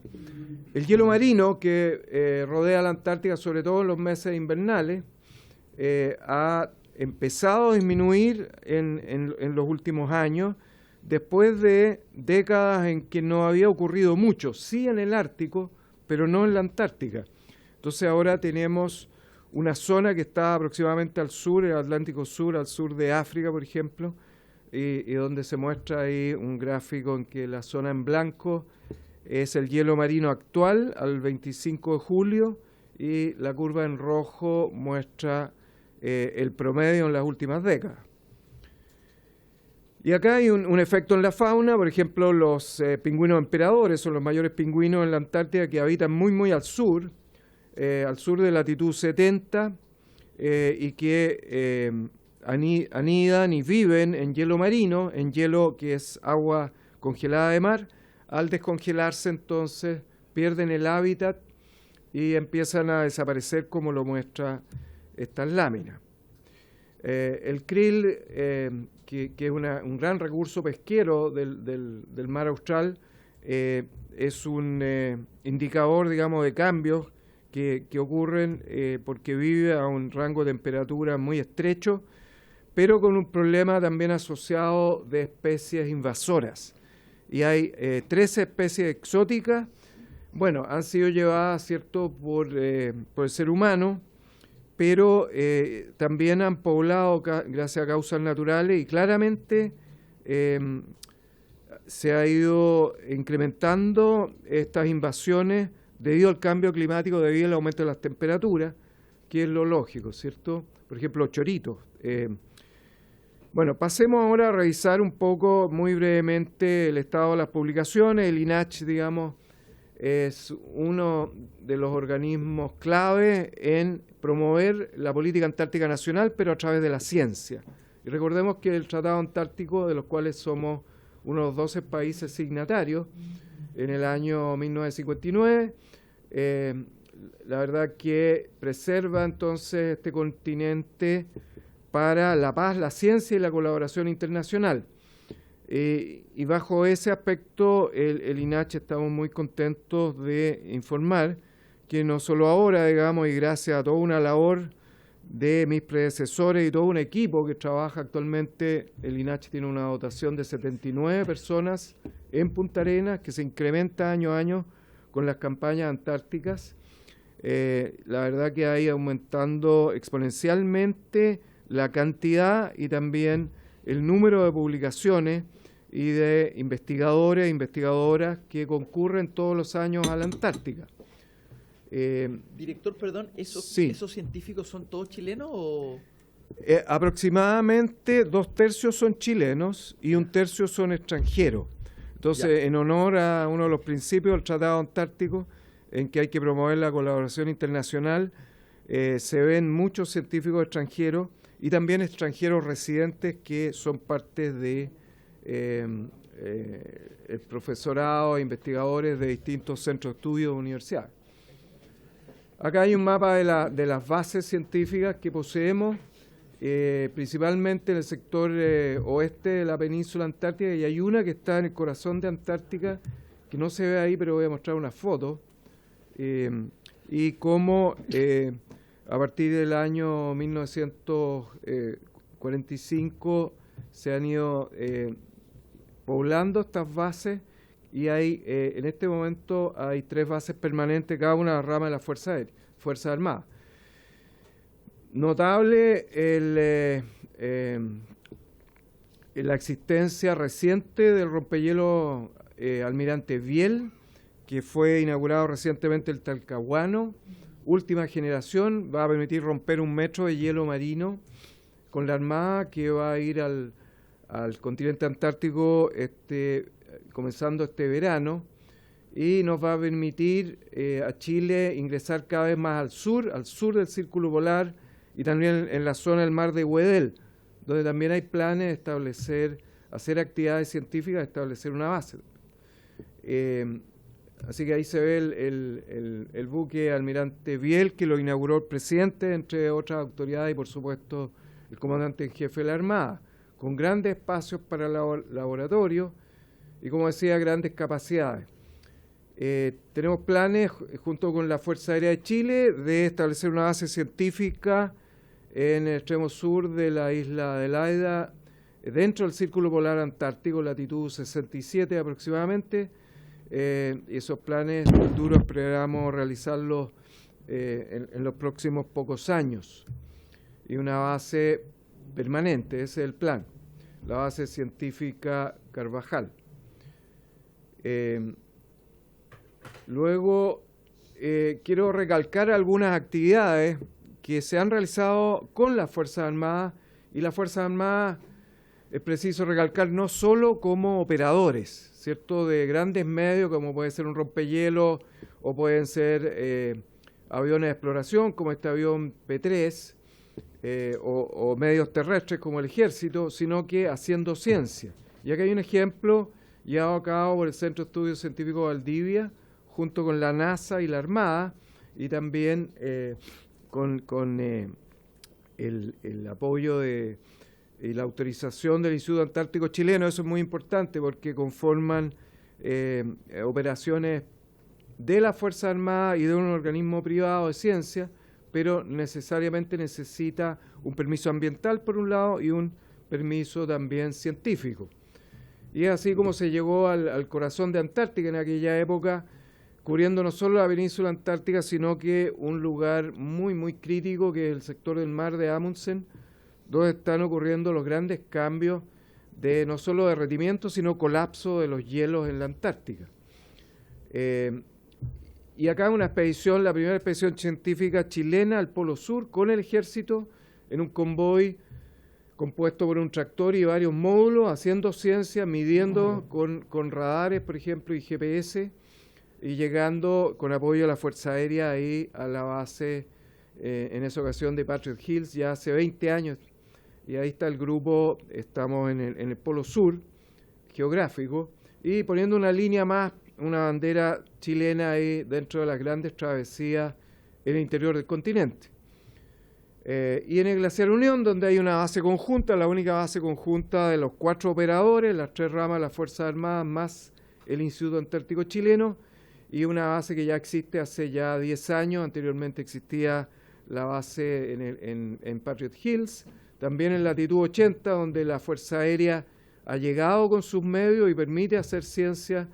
El hielo marino que rodea la Antártica, sobre todo en los meses invernales, ha empezado a disminuir en los últimos años, después de décadas en que no había ocurrido mucho, sí en el Ártico, pero no en la Antártica. Entonces ahora tenemos una zona que está aproximadamente al sur, el Atlántico Sur, al sur de África, por ejemplo, y donde se muestra ahí un gráfico en que la zona en blanco es el hielo marino actual al 25 de julio y la curva en rojo muestra el promedio en las últimas décadas. Y acá hay un efecto en la fauna, por ejemplo, los pingüinos emperadores son los mayores pingüinos en la Antártida que habitan muy al sur de latitud 70, y que anidan y viven en hielo marino, en hielo que es agua congelada de mar. Al descongelarse, entonces, pierden el hábitat y empiezan a desaparecer, como lo muestra estas láminas. El krill, que es un gran recurso pesquero del mar austral, es un indicador, digamos, de cambios que ocurren porque vive a un rango de temperatura muy estrecho, pero con un problema también asociado de especies invasoras. Y hay 13 especies exóticas, bueno, han sido llevadas, ¿cierto?, por el ser humano, pero también han poblado gracias a causas naturales y claramente se ha ido incrementando estas invasiones debido al cambio climático, debido al aumento de las temperaturas, que es lo lógico, ¿cierto? Por ejemplo, los choritos. Bueno, pasemos ahora a revisar un poco, muy brevemente, el estado de las publicaciones. El INACH, digamos, es uno de los organismos clave en promover la política antártica nacional, pero a través de la ciencia. Y recordemos que el Tratado Antártico, de los cuales somos uno de los 12 países signatarios, en el año 1959, la verdad que preserva entonces este continente para la paz, la ciencia y la colaboración internacional. Y bajo ese aspecto, el INACH estamos muy contentos de informar que no solo ahora, digamos, y gracias a toda una labor de mis predecesores y todo un equipo que trabaja actualmente, el INACH tiene una dotación de 79 personas en Punta Arenas, que se incrementa año a año con las campañas antárticas. La verdad que ha ido aumentando exponencialmente la cantidad y también el número de publicaciones y de investigadores e investigadoras que concurren todos los años a la Antártica. Director, perdón, sí. ¿esos científicos son todos chilenos o...? Aproximadamente 2/3 son chilenos y 1/3 son extranjeros. Entonces, en honor a uno de los principios del Tratado Antártico, en que hay que promover la colaboración internacional, se ven muchos científicos extranjeros y también extranjeros residentes que son parte de el profesorado e investigadores de distintos centros de estudio de universidades. Acá hay un mapa de las bases científicas que poseemos, principalmente en el sector oeste de la península antártica, y hay una que está en el corazón de Antártica, que no se ve ahí, pero voy a mostrar una foto, y cómo a partir del año 1945 se han ido poblando estas bases y hay en este momento hay 3 bases permanentes, cada una rama de la Fuerza Armada. Notable la existencia reciente del rompehielo Almirante Viel, que fue inaugurado recientemente el Talcahuano, última generación, va a permitir romper 1 metro de hielo marino con la Armada, que va a ir al continente antártico comenzando este verano, y nos va a permitir a Chile ingresar cada vez más al sur del Círculo Polar, y también en la zona del mar de Weddell, donde también hay planes de hacer actividades científicas, establecer una base. Así que ahí se ve el buque Almirante Viel, que lo inauguró el presidente, entre otras autoridades, y por supuesto el comandante en jefe de la Armada, con grandes espacios para laboratorio y, como decía, grandes capacidades. Tenemos planes, junto con la Fuerza Aérea de Chile, de establecer una base científica en el extremo sur de la isla de Laida, dentro del Círculo Polar Antártico, latitud 67 aproximadamente. Y esos planes futuros esperamos realizarlos en los próximos pocos años. Y una base permanente, ese es el plan, la base científica Carvajal. Luego, quiero recalcar algunas actividades que se han realizado con las Fuerzas Armadas, y las Fuerzas Armadas es preciso recalcar no solo como operadores, ¿cierto?, de grandes medios, como puede ser un rompehielo o pueden ser aviones de exploración como este avión P-3, o medios terrestres como el Ejército, sino que haciendo ciencia. Y acá hay un ejemplo llevado a cabo por el Centro de Estudios Científicos Valdivia, junto con la NASA y la Armada, y también con el apoyo y la autorización del Instituto Antártico Chileno. Eso es muy importante porque conforman operaciones de la Fuerza Armada y de un organismo privado de ciencia, pero necesariamente necesita un permiso ambiental por un lado y un permiso también científico. Y es así como se llegó al corazón de Antártica en aquella época, cubriendo no solo la península antártica, sino que un lugar muy, muy crítico, que es el sector del mar de Amundsen, donde están ocurriendo los grandes cambios de no solo derretimiento, sino colapso de los hielos en la Antártica. Y acá una expedición, la primera expedición científica chilena al Polo Sur con el Ejército, en un convoy compuesto por un tractor y varios módulos, haciendo ciencia, midiendo con radares, por ejemplo, y GPS, y llegando con apoyo de la Fuerza Aérea ahí a la base, en esa ocasión de Patriot Hills, ya hace 20 años. Y ahí está el grupo, estamos en el Polo Sur geográfico, y poniendo una línea más, una bandera chilena ahí dentro de las grandes travesías en el interior del continente. Y en el Glaciar Unión, donde hay una base conjunta, la única base conjunta de los 4 operadores, las 3 ramas de las Fuerzas Armadas más el Instituto Antártico Chileno, y una base que ya existe hace ya 10 años. Anteriormente existía la base en Patriot Hills, también en latitud 80, donde la Fuerza Aérea ha llegado con sus medios y permite hacer ciencia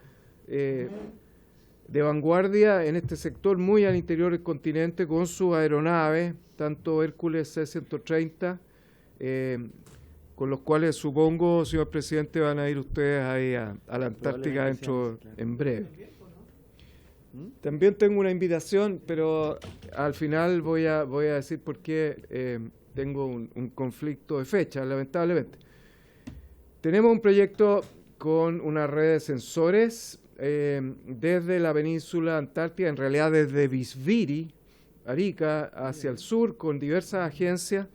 de vanguardia en este sector, muy al interior del continente, con sus aeronaves, tanto Hércules C-130, con los cuales supongo, señor presidente, van a ir ustedes ahí a la Antártica en breve. También tengo una invitación, pero al final voy a decir por qué tengo un conflicto de fecha, lamentablemente. Tenemos un proyecto con una red de sensores desde la península antártica, en realidad desde Visviri, Arica, hacia el sur, con diversas agencias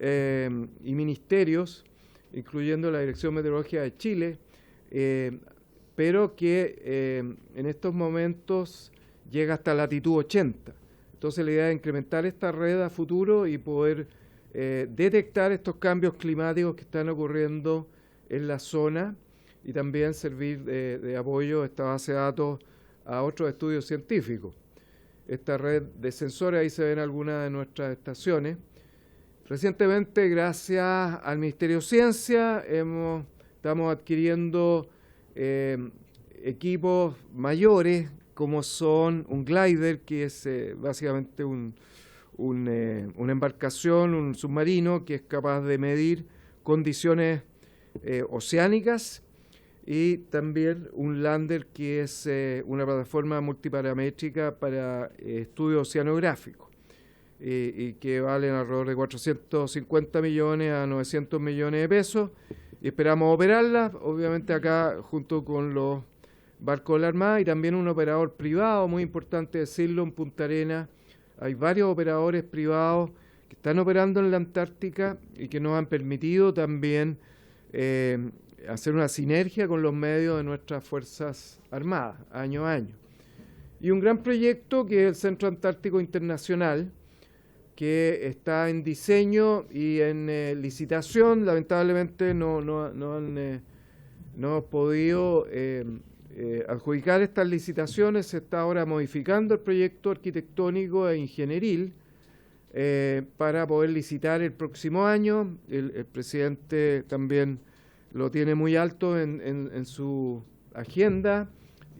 y ministerios, incluyendo la Dirección Meteorológica de Chile, pero que en estos momentos llega hasta latitud 80. Entonces la idea es incrementar esta red a futuro y poder detectar estos cambios climáticos que están ocurriendo en la zona, y también servir de apoyo a esta base de datos a otros estudios científicos. Esta red de sensores, ahí se ven algunas de nuestras estaciones. Recientemente, gracias al Ministerio de Ciencia, estamos adquiriendo equipos mayores como son un glider, que es básicamente una embarcación, un submarino que es capaz de medir condiciones oceánicas, y también un lander, que es una plataforma multiparamétrica para estudio oceanográfico, y que valen alrededor de 450 millones a 900 millones de pesos, y esperamos operarla, obviamente acá junto con los barcos de la Armada, y también un operador privado, muy importante decirlo, en Punta Arenas. Hay varios operadores privados que están operando en la Antártica y que nos han permitido también hacer una sinergia con los medios de nuestras Fuerzas Armadas, año a año. Y un gran proyecto que es el Centro Antártico Internacional, que está en diseño y en licitación. Lamentablemente no hemos podido adjudicar estas licitaciones. Se está ahora modificando el proyecto arquitectónico e ingenieril para poder licitar el próximo año. El presidente también lo tiene muy alto en su agenda,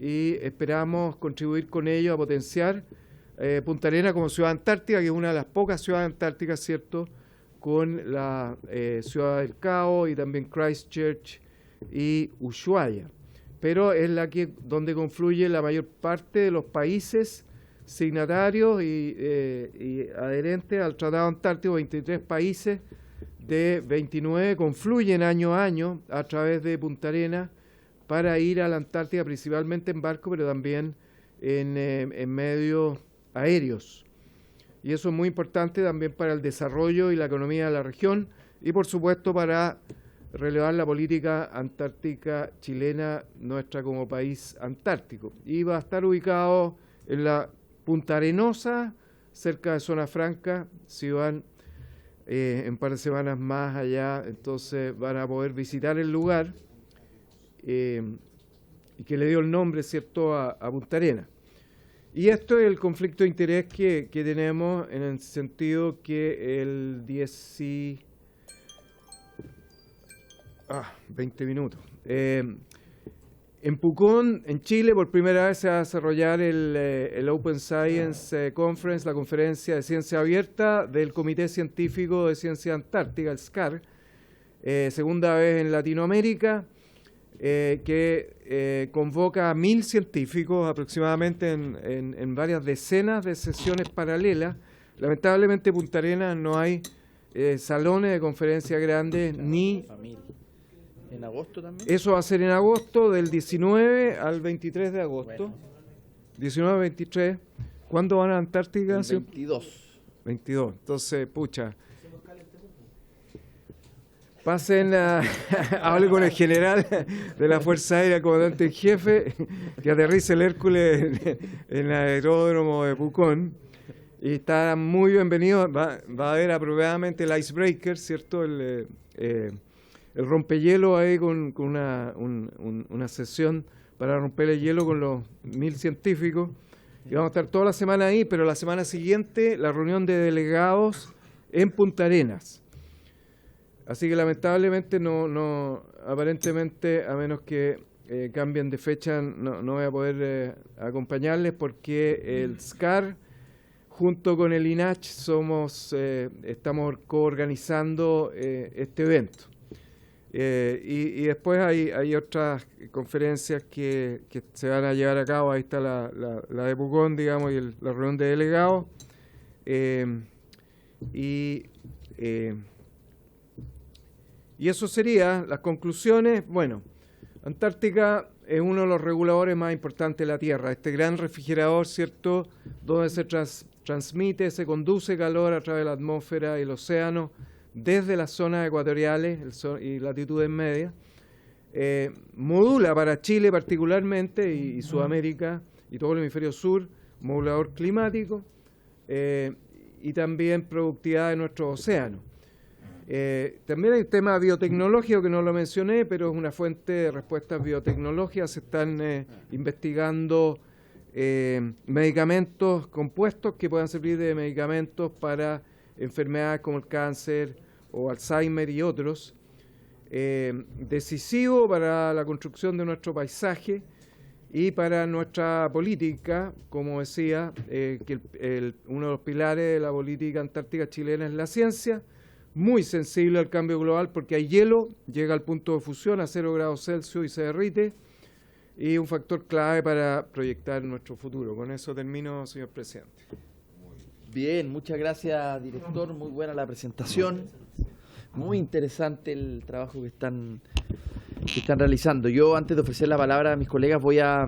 y esperamos contribuir con ello a potenciar Punta Arenas como ciudad antártica, que es una de las pocas ciudades antárticas, ¿cierto?, con la ciudad del Cabo y también Christchurch y Ushuaia. Pero es la que donde confluye la mayor parte de los países signatarios y adherentes al Tratado Antártico. 23 países de 29 confluyen año a año a través de Punta Arenas para ir a la Antártica, principalmente en barco, pero también en medios aéreos. Y eso es muy importante también para el desarrollo y la economía de la región, y por supuesto para relevar la política antártica chilena, nuestra como país antártico. Y va a estar ubicado en la Punta Arenosa, cerca de Zona Franca. Si van en un par de semanas más allá, entonces van a poder visitar el lugar, y que le dio el nombre, ¿cierto?, a Punta Arenas. Y esto es el conflicto de interés que tenemos, en el sentido que el 20 minutos. En Pucón, en Chile, por primera vez se va a desarrollar el Open Science Conference, la conferencia de ciencia abierta del Comité Científico de Ciencia Antártica, el SCAR, segunda vez en Latinoamérica, que convoca a 1000 científicos aproximadamente en varias decenas de sesiones paralelas. Lamentablemente en Punta Arenas no hay salones de conferencias grandes ni... ¿En agosto también? Eso va a ser en agosto, del 19 al 23 de agosto. Bueno. 19 al 23. ¿Cuándo van a Antártica? El 22. 22. Entonces, pucha. Pasen a hablar con el general de la Fuerza Aérea, comandante en jefe, que aterrice el Hércules en el aeródromo de Pucón. Y está muy bienvenido. Va a haber apropiadamente el icebreaker, ¿cierto? El rompehielo ahí con una sesión para romper el hielo con los 1000 científicos. Y vamos a estar toda la semana ahí, pero la semana siguiente la reunión de delegados en Punta Arenas. Así que lamentablemente aparentemente, a menos que cambien de fecha, no voy a poder acompañarles, porque el SCAR junto con el INACH estamos coorganizando este evento. Y después hay otras conferencias que se van a llevar a cabo. Ahí está la de Pucón, digamos, y la reunión de delegados. Y eso sería las conclusiones. Bueno, Antártica es uno de los reguladores más importantes de la Tierra. Este gran refrigerador, ¿cierto?, donde se transmite, se conduce calor a través de la atmósfera y el océano, desde las zonas ecuatoriales y latitudes medias, modula para Chile particularmente y Sudamérica y todo el hemisferio sur, modulador climático, y también productividad de nuestros océanos. También hay un tema biotecnológico que no lo mencioné, pero es una fuente de respuestas biotecnológicas. Se están investigando medicamentos compuestos que puedan servir de medicamentos para enfermedades como el cáncer o Alzheimer y otros, decisivo para la construcción de nuestro paisaje, Y para nuestra política, como decía, que uno de los pilares de la política antártica chilena es la ciencia, muy sensible al cambio global porque hay hielo, llega al punto de fusión a 0 grados Celsius y se derrite, y un factor clave para proyectar nuestro futuro. Con eso termino, señor presidente. Bien, muchas gracias, director. Muy buena la presentación. Muy interesante el trabajo que están realizando. Yo, antes de ofrecer la palabra a mis colegas, voy a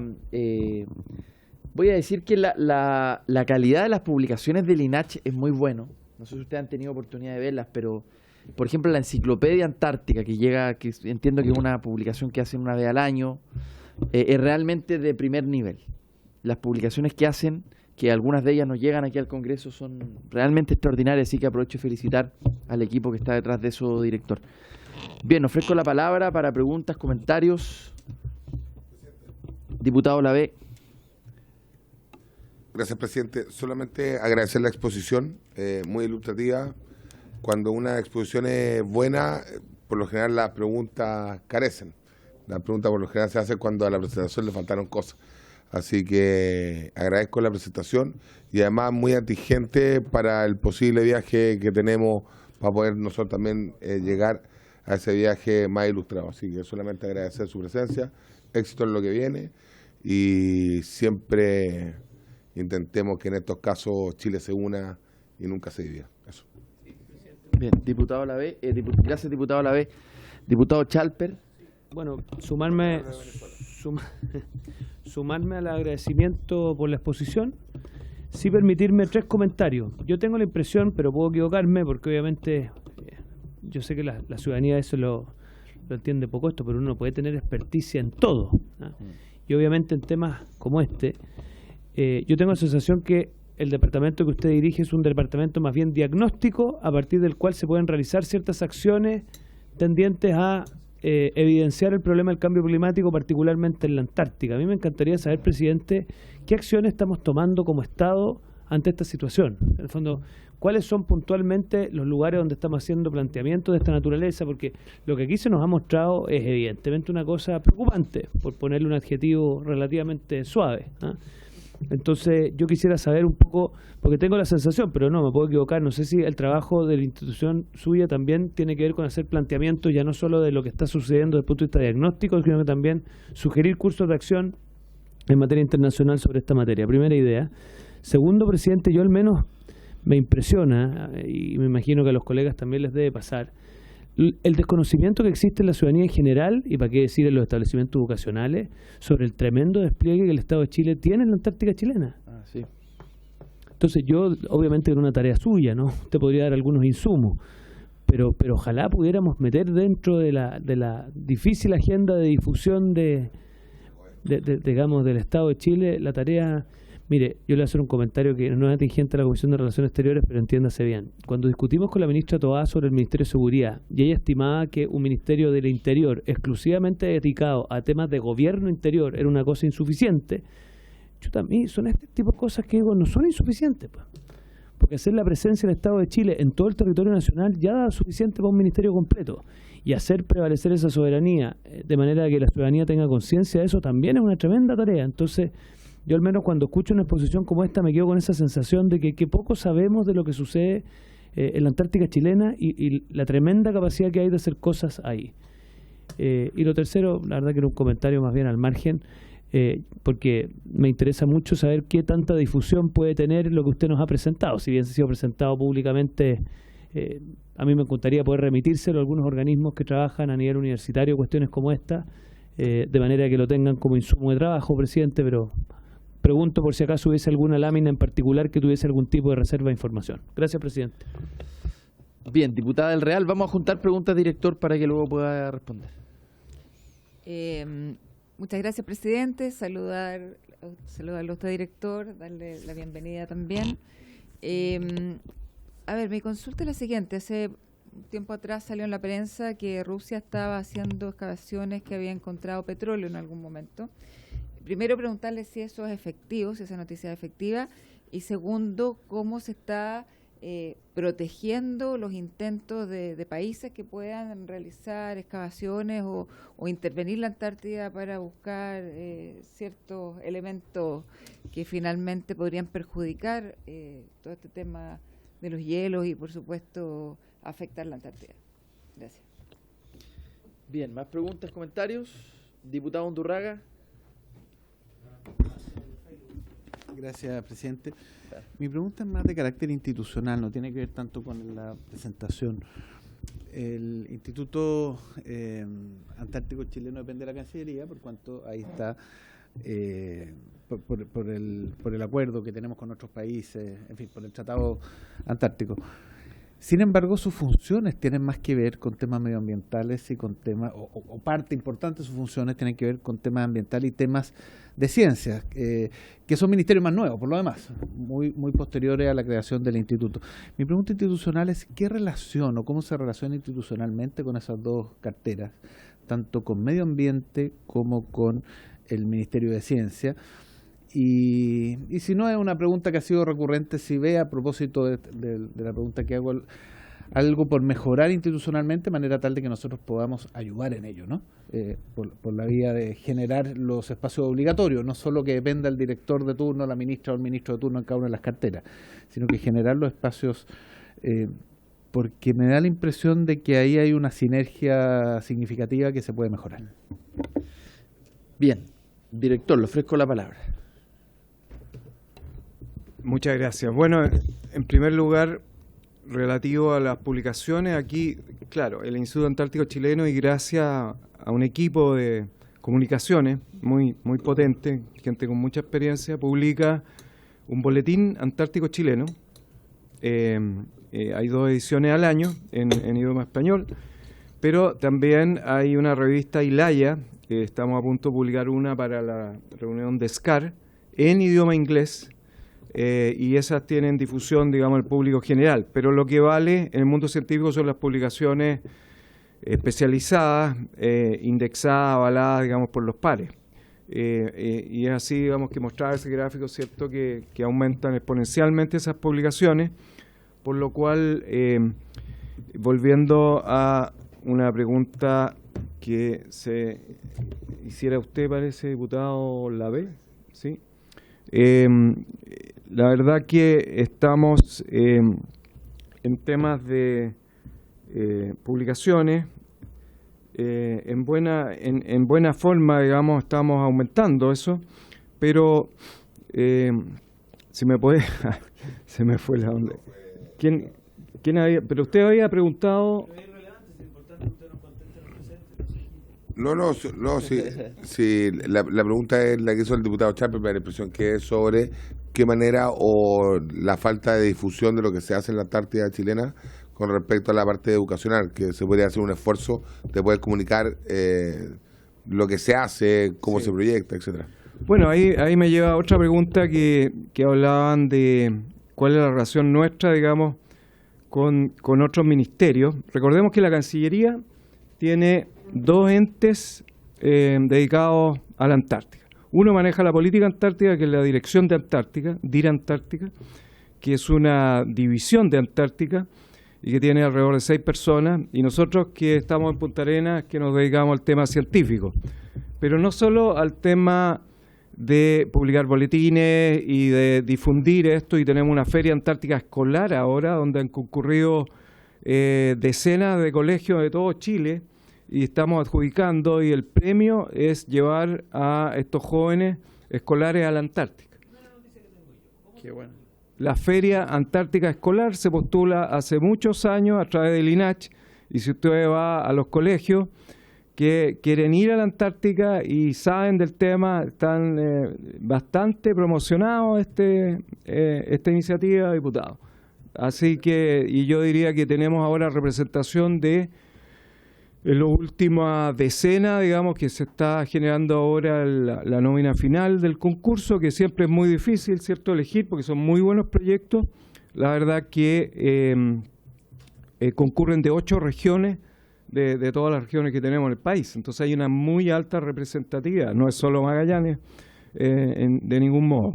decir que la calidad de las publicaciones del INACH es muy bueno. No sé si ustedes han tenido oportunidad de verlas, pero, por ejemplo, la Enciclopedia Antártica, que entiendo que es una publicación que hacen una vez al año, es realmente de primer nivel. Las publicaciones que hacen, que algunas de ellas nos llegan aquí al Congreso, son realmente extraordinarias, así que aprovecho de felicitar al equipo que está detrás de eso, director. Bien, ofrezco la palabra para preguntas, comentarios. Diputado Lavé. Gracias, presidente. Solamente agradecer la exposición, muy ilustrativa. Cuando una exposición es buena, por lo general las preguntas carecen. La pregunta por lo general se hace cuando a la presentación le faltaron cosas. Así que agradezco la presentación y además muy atingente para el posible viaje que tenemos para poder nosotros también llegar a ese viaje más ilustrado. Así que solamente agradecer su presencia, éxito en lo que viene y siempre intentemos que en estos casos Chile se una y nunca se divida. Eso. Bien, diputado Lavé, gracias, diputado Lavé. Diputado Chalper. Bueno, sumarme al agradecimiento por la exposición. Sí permitirme 3 comentarios. Yo tengo la impresión, pero puedo equivocarme, porque obviamente yo sé que la ciudadanía eso lo entiende poco esto, pero uno puede tener experticia en todo, ¿no? Y obviamente en temas como este, yo tengo la sensación que el departamento que usted dirige es un departamento más bien diagnóstico, a partir del cual se pueden realizar ciertas acciones tendientes a evidenciar el problema del cambio climático, particularmente en la Antártica. A mí me encantaría saber, presidente, qué acciones estamos tomando como Estado ante esta situación. En el fondo, ¿cuáles son puntualmente los lugares donde estamos haciendo planteamientos de esta naturaleza? Porque lo que aquí se nos ha mostrado es evidentemente una cosa preocupante, por ponerle un adjetivo relativamente suave, ¿eh? Entonces yo quisiera saber un poco, porque tengo la sensación, pero no, me puedo equivocar, no sé si el trabajo de la institución suya también tiene que ver con hacer planteamientos ya no solo de lo que está sucediendo desde el punto de vista diagnóstico, sino que también sugerir cursos de acción en materia internacional sobre esta materia. Primera idea. Segundo, presidente, yo al menos me impresiona, y me imagino que a los colegas también les debe pasar, el desconocimiento que existe en la ciudadanía en general, y para qué decir en los establecimientos educacionales, sobre el tremendo despliegue que el Estado de Chile tiene en la Antártica chilena. Ah, sí. Entonces yo, obviamente, era una tarea suya, ¿no? Usted podría dar algunos insumos, pero ojalá pudiéramos meter dentro de la difícil agenda de difusión digamos, del Estado de Chile la tarea. Mire, yo le voy a hacer un comentario que no es atingente a la Comisión de Relaciones Exteriores, pero entiéndase bien. Cuando discutimos con la ministra Toá sobre el Ministerio de Seguridad, y ella estimaba que un Ministerio del Interior exclusivamente dedicado a temas de gobierno interior era una cosa insuficiente, yo también, son este tipo de cosas que digo, no son insuficientes, pues. Porque hacer la presencia del Estado de Chile en todo el territorio nacional ya da suficiente para un ministerio completo. Y hacer prevalecer esa soberanía de manera que la ciudadanía tenga conciencia de eso también es una tremenda tarea. Entonces, yo al menos cuando escucho una exposición como esta me quedo con esa sensación de que poco sabemos de lo que sucede en la Antártica chilena y la tremenda capacidad que hay de hacer cosas ahí. Y lo tercero, la verdad que era un comentario más bien al margen, porque me interesa mucho saber qué tanta difusión puede tener lo que usted nos ha presentado. Si bien se ha sido presentado públicamente, a mí me gustaría poder remitírselo a algunos organismos que trabajan a nivel universitario cuestiones como esta, de manera que lo tengan como insumo de trabajo, presidente, pero pregunto por si acaso hubiese alguna lámina en particular que tuviese algún tipo de reserva de información. Gracias, presidente. Bien, diputada del Real, vamos a juntar preguntas, director, para que luego pueda responder. Muchas gracias, presidente. Saludarlo a usted, director, darle la bienvenida también. A ver, mi consulta es la siguiente. Hace un tiempo atrás salió en la prensa que Rusia estaba haciendo excavaciones que había encontrado petróleo en algún momento. Primero, preguntarle si eso es efectivo, si esa noticia es efectiva. Y segundo, cómo se está protegiendo los intentos de países que puedan realizar excavaciones o intervenir la Antártida para buscar ciertos elementos que finalmente podrían perjudicar todo este tema de los hielos y, por supuesto, afectar la Antártida. Gracias. Bien, ¿más preguntas, comentarios? Diputado Undurraga. Gracias, presidente. Mi pregunta es más de carácter institucional, no tiene que ver tanto con la presentación. El Instituto Antártico Chileno depende de la Cancillería, por cuanto ahí está por el acuerdo que tenemos con otros países, en fin, por el Tratado Antártico. Sin embargo, sus funciones tienen más que ver con temas medioambientales y con temas, o parte importante de sus funciones tienen que ver con temas ambientales y temas de ciencias, que son ministerios más nuevos, por lo demás, muy posteriores a la creación del instituto. Mi pregunta institucional es, ¿qué relación o cómo se relaciona institucionalmente con esas dos carteras, tanto con medio ambiente como con el Ministerio de Ciencia? Y si no es una pregunta que ha sido recurrente, si ve a propósito de la pregunta que hago, algo por mejorar institucionalmente de manera tal de que nosotros podamos ayudar en ello, ¿no? Por la vía de generar los espacios obligatorios, no solo que dependa el director de turno, la ministra o el ministro de turno en cada una de las carteras, sino que generar los espacios, porque me da la impresión de que ahí hay una sinergia significativa que se puede mejorar. Bien, director, le ofrezco la palabra. Muchas gracias. Bueno, en primer lugar, relativo a las publicaciones, aquí, claro, el Instituto Antártico Chileno, y gracias a un equipo de comunicaciones muy potente, gente con mucha experiencia, publica un boletín antártico chileno. Hay 2 ediciones al año en idioma español, pero también hay una revista Ilaya, que estamos a punto de publicar una para la reunión de SCAR, en idioma inglés, y esas tienen difusión, digamos, al público general. Pero lo que vale en el mundo científico son las publicaciones especializadas, indexadas, avaladas, digamos, por los pares. Y es así, digamos, que mostrar ese gráfico, ¿cierto?, que aumentan exponencialmente esas publicaciones, por lo cual, volviendo a una pregunta que se hiciera usted, parece, diputado Lavé, ¿sí? La verdad que estamos en temas de publicaciones en buena forma, digamos, estamos aumentando eso, pero si me puede, se me fue la onda. ¿Quién había? Pero usted había preguntado. No, sí, la pregunta es la que hizo el diputado Chávez, me da la impresión que es sobre qué manera o la falta de difusión de lo que se hace en la Antártida chilena con respecto a la parte educacional, que se podría hacer un esfuerzo de poder comunicar lo que se hace, cómo se proyecta, etcétera. Bueno, ahí me lleva a otra pregunta que hablaban de cuál es la relación nuestra, digamos, con otros ministerios. Recordemos que la Cancillería tiene 2 entes dedicados a la Antártica. Uno maneja la política antártica, que es la Dirección de Antártica, DIR Antártica, que es una división de Antártica y que tiene alrededor de 6 personas, y nosotros que estamos en Punta Arenas, que nos dedicamos al tema científico, pero no solo al tema de publicar boletines y de difundir esto, y tenemos una feria antártica escolar ahora, donde han concurrido decenas de colegios de todo Chile, y estamos adjudicando, y el premio es llevar a estos jóvenes escolares a la Antártica. Qué bueno. La Feria Antártica Escolar se postula hace muchos años a través del INACH, y si usted va a los colegios que quieren ir a la Antártica y saben del tema, están bastante promocionados esta iniciativa, diputado. Así que, y yo diría que tenemos ahora representación de en la última decena, digamos, que se está generando ahora la nómina final del concurso, que siempre es muy difícil, ¿cierto?, elegir, porque son muy buenos proyectos. La verdad que concurren de 8 regiones, de todas las regiones que tenemos en el país. Entonces hay una muy alta representatividad, no es solo Magallanes, de ningún modo.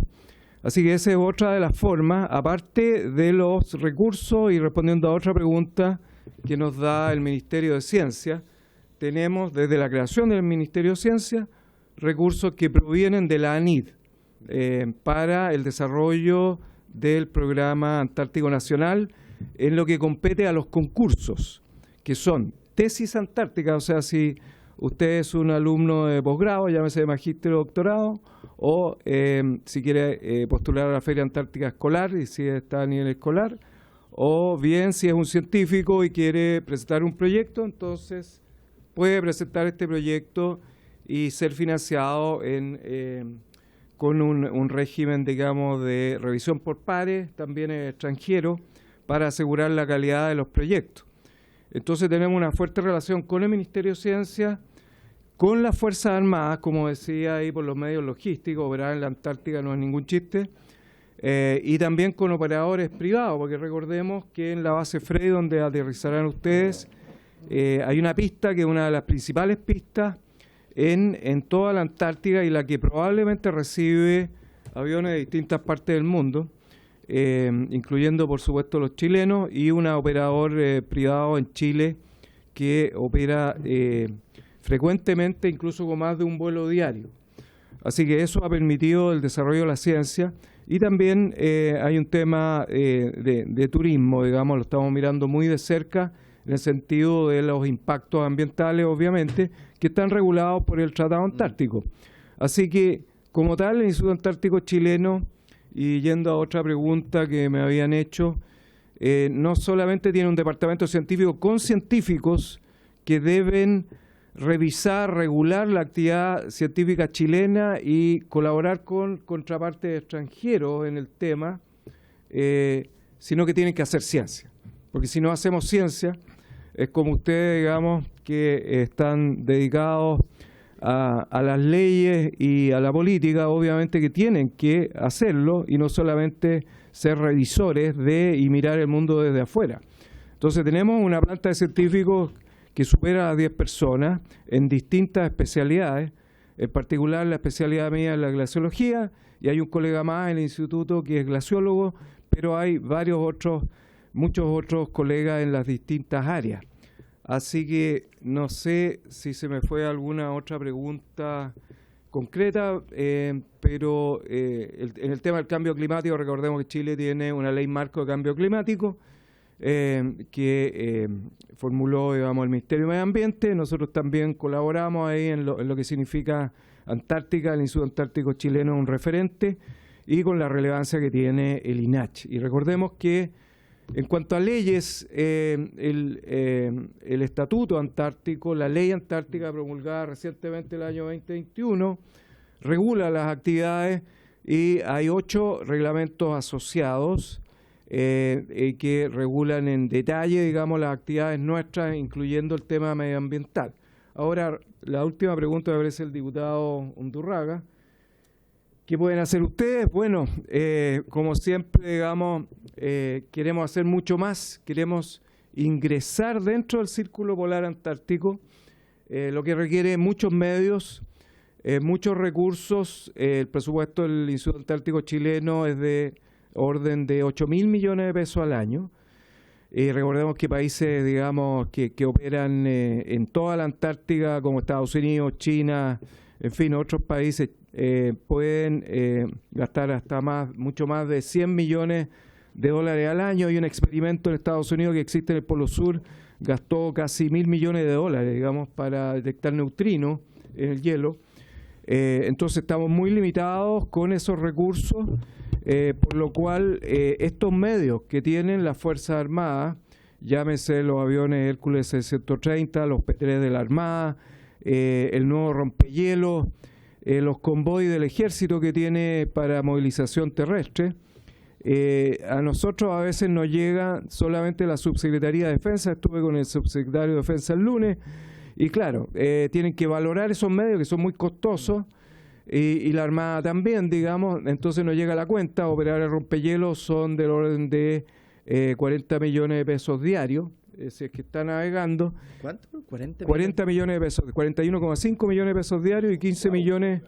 Así que esa es otra de las formas, aparte de los recursos, y respondiendo a otra pregunta que nos da el Ministerio de Ciencia, tenemos desde la creación del Ministerio de Ciencia recursos que provienen de la ANID para el desarrollo del Programa Antártico Nacional en lo que compete a los concursos, que son tesis antártica, o sea, si usted es un alumno de posgrado, llámese de magíster o doctorado, o si quiere postular a la Feria Antártica Escolar y si está a nivel escolar, o bien si es un científico y quiere presentar un proyecto, entonces puede presentar este proyecto y ser financiado con un régimen, digamos, de revisión por pares, también extranjero, para asegurar la calidad de los proyectos. Entonces tenemos una fuerte relación con el Ministerio de Ciencia, con las Fuerzas Armadas, como decía ahí por los medios logísticos, operar en la Antártica no es ningún chiste, y también con operadores privados, porque recordemos que en la base Frey, donde aterrizarán ustedes, hay una pista que es una de las principales pistas en toda la Antártica y la que probablemente recibe aviones de distintas partes del mundo, incluyendo por supuesto los chilenos, y un operador privado en Chile que opera frecuentemente, incluso con más de un vuelo diario. Así que eso ha permitido el desarrollo de la ciencia, y también hay un tema de turismo, digamos, lo estamos mirando muy de cerca en el sentido de los impactos ambientales, obviamente, que están regulados por el Tratado Antártico. Así que, como tal, el Instituto Antártico Chileno, y yendo a otra pregunta que me habían hecho, no solamente tiene un departamento científico con científicos que deben revisar, regular la actividad científica chilena y colaborar con contrapartes extranjeros en el tema, sino que tienen que hacer ciencia. Porque si no hacemos ciencia, es como ustedes, digamos, que están dedicados a las leyes y a la política, obviamente que tienen que hacerlo y no solamente ser revisores y mirar el mundo desde afuera. Entonces tenemos una planta de científicos que supera a 10 personas en distintas especialidades, en particular la especialidad mía es la glaciología, y hay un colega más en el instituto que es glaciólogo, pero hay muchos otros colegas en las distintas áreas. Así que no sé si se me fue alguna otra pregunta concreta, pero en el tema del cambio climático, recordemos que Chile tiene una ley marco de cambio climático que formuló, digamos, el Ministerio de Medio Ambiente. Nosotros también colaboramos ahí en lo que significa Antártica. El Instituto Antártico Chileno es un referente, y con la relevancia que tiene el INACH. Y recordemos que en cuanto a leyes, el Estatuto Antártico, la Ley Antártica promulgada recientemente el año 2021, regula las actividades, y hay 8 reglamentos asociados que regulan en detalle, digamos, las actividades nuestras, incluyendo el tema medioambiental. Ahora, la última pregunta me parece el diputado Undurraga. ¿Qué pueden hacer ustedes? Bueno, como siempre, digamos, queremos hacer mucho más, queremos ingresar dentro del Círculo Polar Antártico, lo que requiere muchos medios, muchos recursos. El presupuesto del Instituto Antártico Chileno es de orden de 8.000 millones de pesos al año. Recordemos que países, digamos, que operan en toda la Antártica, como Estados Unidos, China, en fin, otros países, pueden gastar hasta mucho más de 100 millones de dólares al año. Hay un experimento en Estados Unidos que existe en el Polo Sur, gastó casi 1.000 millones de dólares, digamos, para detectar neutrinos en el hielo. Entonces estamos muy limitados con esos recursos, por lo cual estos medios que tienen las Fuerzas Armadas, llámese los aviones Hércules C-130, los P-3 de la Armada, el nuevo rompehielos, los convoys del ejército que tiene para movilización terrestre, a nosotros a veces nos llega solamente la Subsecretaría de Defensa. Estuve con el Subsecretario de Defensa el lunes, y claro, tienen que valorar esos medios que son muy costosos, y la Armada también, digamos. Entonces nos llega la cuenta. Operar el rompehielos son del orden de 40 millones de pesos diarios, si es que está navegando. ¿Cuánto? 40 millones de pesos, 41,5 millones de pesos diarios, y 15 millones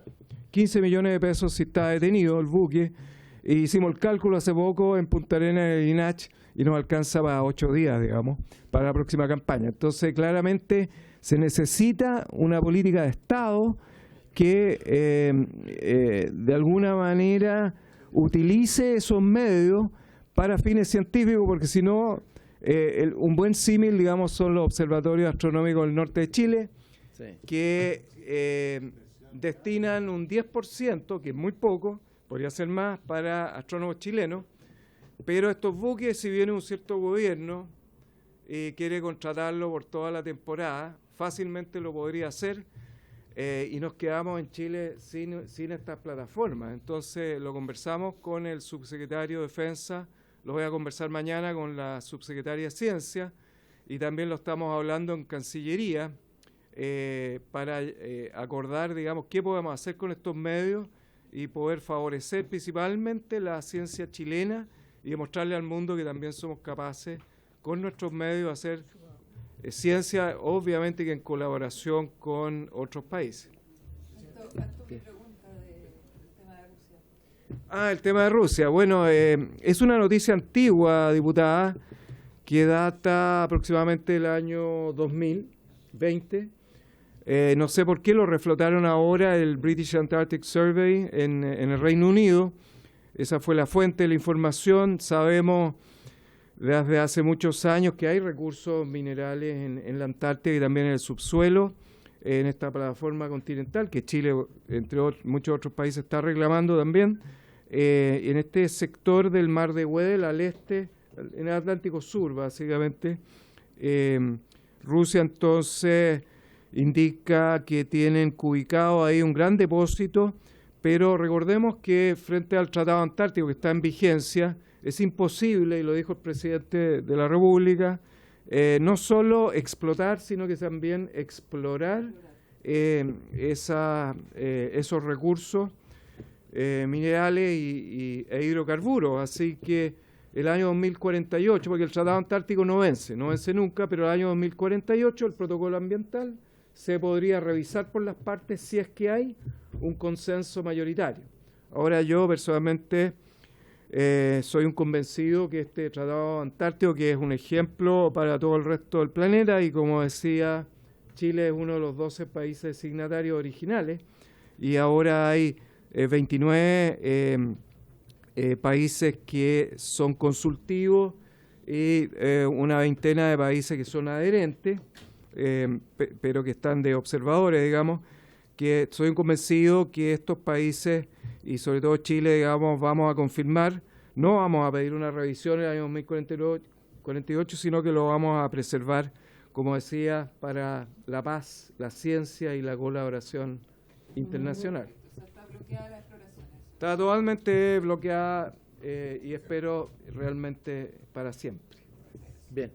de pesos si está detenido el buque. hicimos el cálculo hace poco en Punta Arenas, en el INACH, y nos alcanza para 8 días, digamos, para la próxima campaña. Entonces, claramente se necesita una política de Estado que de alguna manera utilice esos medios para fines científicos, porque si no, un buen símil, digamos, son los observatorios astronómicos del norte de Chile, Sí. que destinan un 10%, que es muy poco, podría ser más, para astrónomos chilenos, pero estos buques, si viene un cierto gobierno y quiere contratarlo por toda la temporada, fácilmente lo podría hacer, y nos quedamos en Chile sin estas plataformas. Entonces lo conversamos con el subsecretario de Defensa, lo voy a conversar mañana con la subsecretaria de Ciencia, y también lo estamos hablando en Cancillería, para acordar, digamos, qué podemos hacer con estos medios y poder favorecer principalmente la ciencia chilena y demostrarle al mundo que también somos capaces con nuestros medios de hacer ciencia, obviamente que en colaboración con otros países. El tema de Rusia. Bueno, es una noticia antigua, diputada, que data aproximadamente del año 2020. No sé por qué lo reflotaron ahora el British Antarctic Survey en el Reino Unido. Esa fue la fuente de la información. Sabemos desde hace muchos años que hay recursos minerales en la Antártida y también en el subsuelo, en esta plataforma continental, que Chile, entre muchos otros países, está reclamando también. En este sector del mar de Weddell, al este, en el Atlántico Sur, básicamente, Rusia entonces indica que tienen ubicado ahí un gran depósito, pero recordemos que frente al Tratado Antártico que está en vigencia, es imposible, y lo dijo el presidente de la República, no solo explotar, sino que también explorar esos recursos minerales e hidrocarburos. Así que el año 2048, porque el Tratado Antártico no vence nunca, pero el año 2048 el protocolo ambiental se podría revisar por las partes si es que hay un consenso mayoritario. Ahora yo personalmente soy un convencido que este Tratado Antártico, que es un ejemplo para todo el resto del planeta, y como decía, Chile es uno de los 12 países signatarios originales, y ahora hay 29 países que son consultivos y una veintena de países que son adherentes, pero que están de observadores, digamos, que soy convencido que estos países, y sobre todo Chile, digamos, vamos a confirmar, no vamos a pedir una revisión en el año 2048, sino que lo vamos a preservar, como decía, para la paz, la ciencia y la colaboración internacional. ¿Está bloqueada la exploración? Está totalmente bloqueada y espero realmente para siempre. Bien.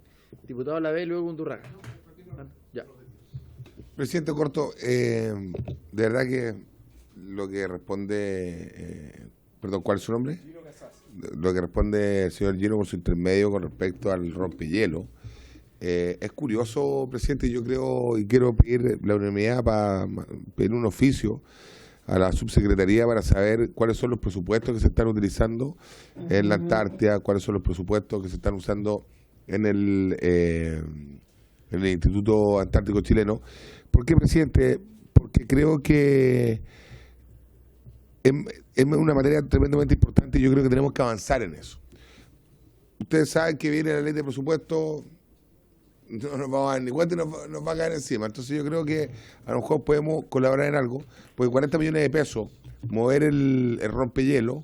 Diputado Lavey, luego Undurraga. Ya. Presidente Corto, de verdad que lo que responde, perdón, ¿cuál es su nombre? Lo que responde el señor Gino por su intermedio con respecto al rompehielo, es curioso, presidente. Yo creo y quiero pedir la unanimidad para pedir un oficio a la subsecretaría para saber cuáles son los presupuestos que se están utilizando en la Antártida, cuáles son los presupuestos que se están usando en el Instituto Antártico Chileno. ¿Por qué, presidente? Porque creo que es una materia tremendamente importante y yo creo que tenemos que avanzar en eso. Ustedes saben que viene la ley de presupuesto, no nos vamos a dar ni cuenta y nos va a caer encima. Entonces yo creo que a lo mejor podemos colaborar en algo, porque 40 millones de pesos, mover el rompehielo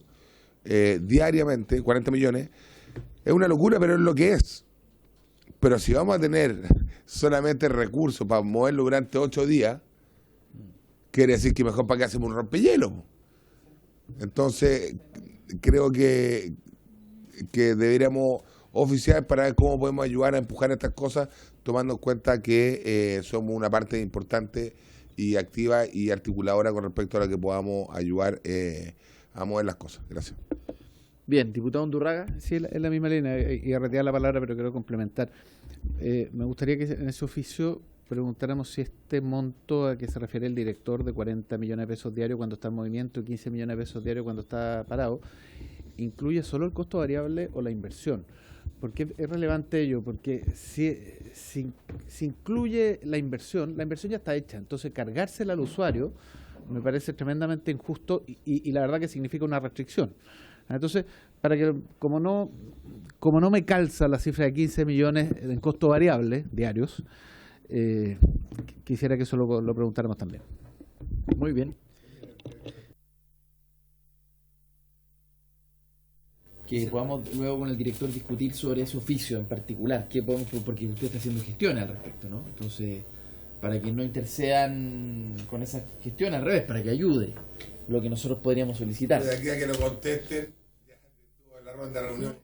diariamente, 40 millones, es una locura, pero es lo que es. Pero si vamos a tener solamente recursos para moverlo durante 8 días, quiere decir que mejor para qué hacemos un rompehielo. Entonces, creo que deberíamos oficiar para ver cómo podemos ayudar a empujar estas cosas, tomando en cuenta que somos una parte importante y activa y articuladora con respecto a lo que podamos ayudar a mover las cosas. Gracias. Bien, diputado Undurraga. Sí, es la misma línea, y a retirar la palabra, pero quiero complementar. Me gustaría que en ese oficio preguntáramos si este monto a que se refiere el director de 40 millones de pesos diarios cuando está en movimiento y 15 millones de pesos diarios cuando está parado, incluye solo el costo variable o la inversión. ¿Por qué es relevante ello? Porque si incluye la inversión ya está hecha. Entonces, cargársela al usuario me parece tremendamente injusto y la verdad que significa una restricción. Entonces, para que como no me calza la cifra de 15 millones en costo variable diarios, quisiera que eso lo preguntáramos también. Muy bien. Que podamos luego con el director discutir sobre ese oficio en particular, qué podemos, porque usted está haciendo gestiones al respecto, ¿no? Entonces, para que no intercedan con esas gestiones, al revés, para que ayude lo que nosotros podríamos solicitar. De aquí a que lo contesten, ya estuvo en la ronda de reunión.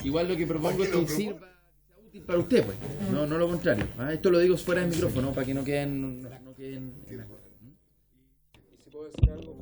Igual lo que propongo es que sirva, que sea útil para usted, pues, no lo contrario. ¿Ah? Esto lo digo fuera del micrófono, para que no queden... ¿Y si puedo decir algo?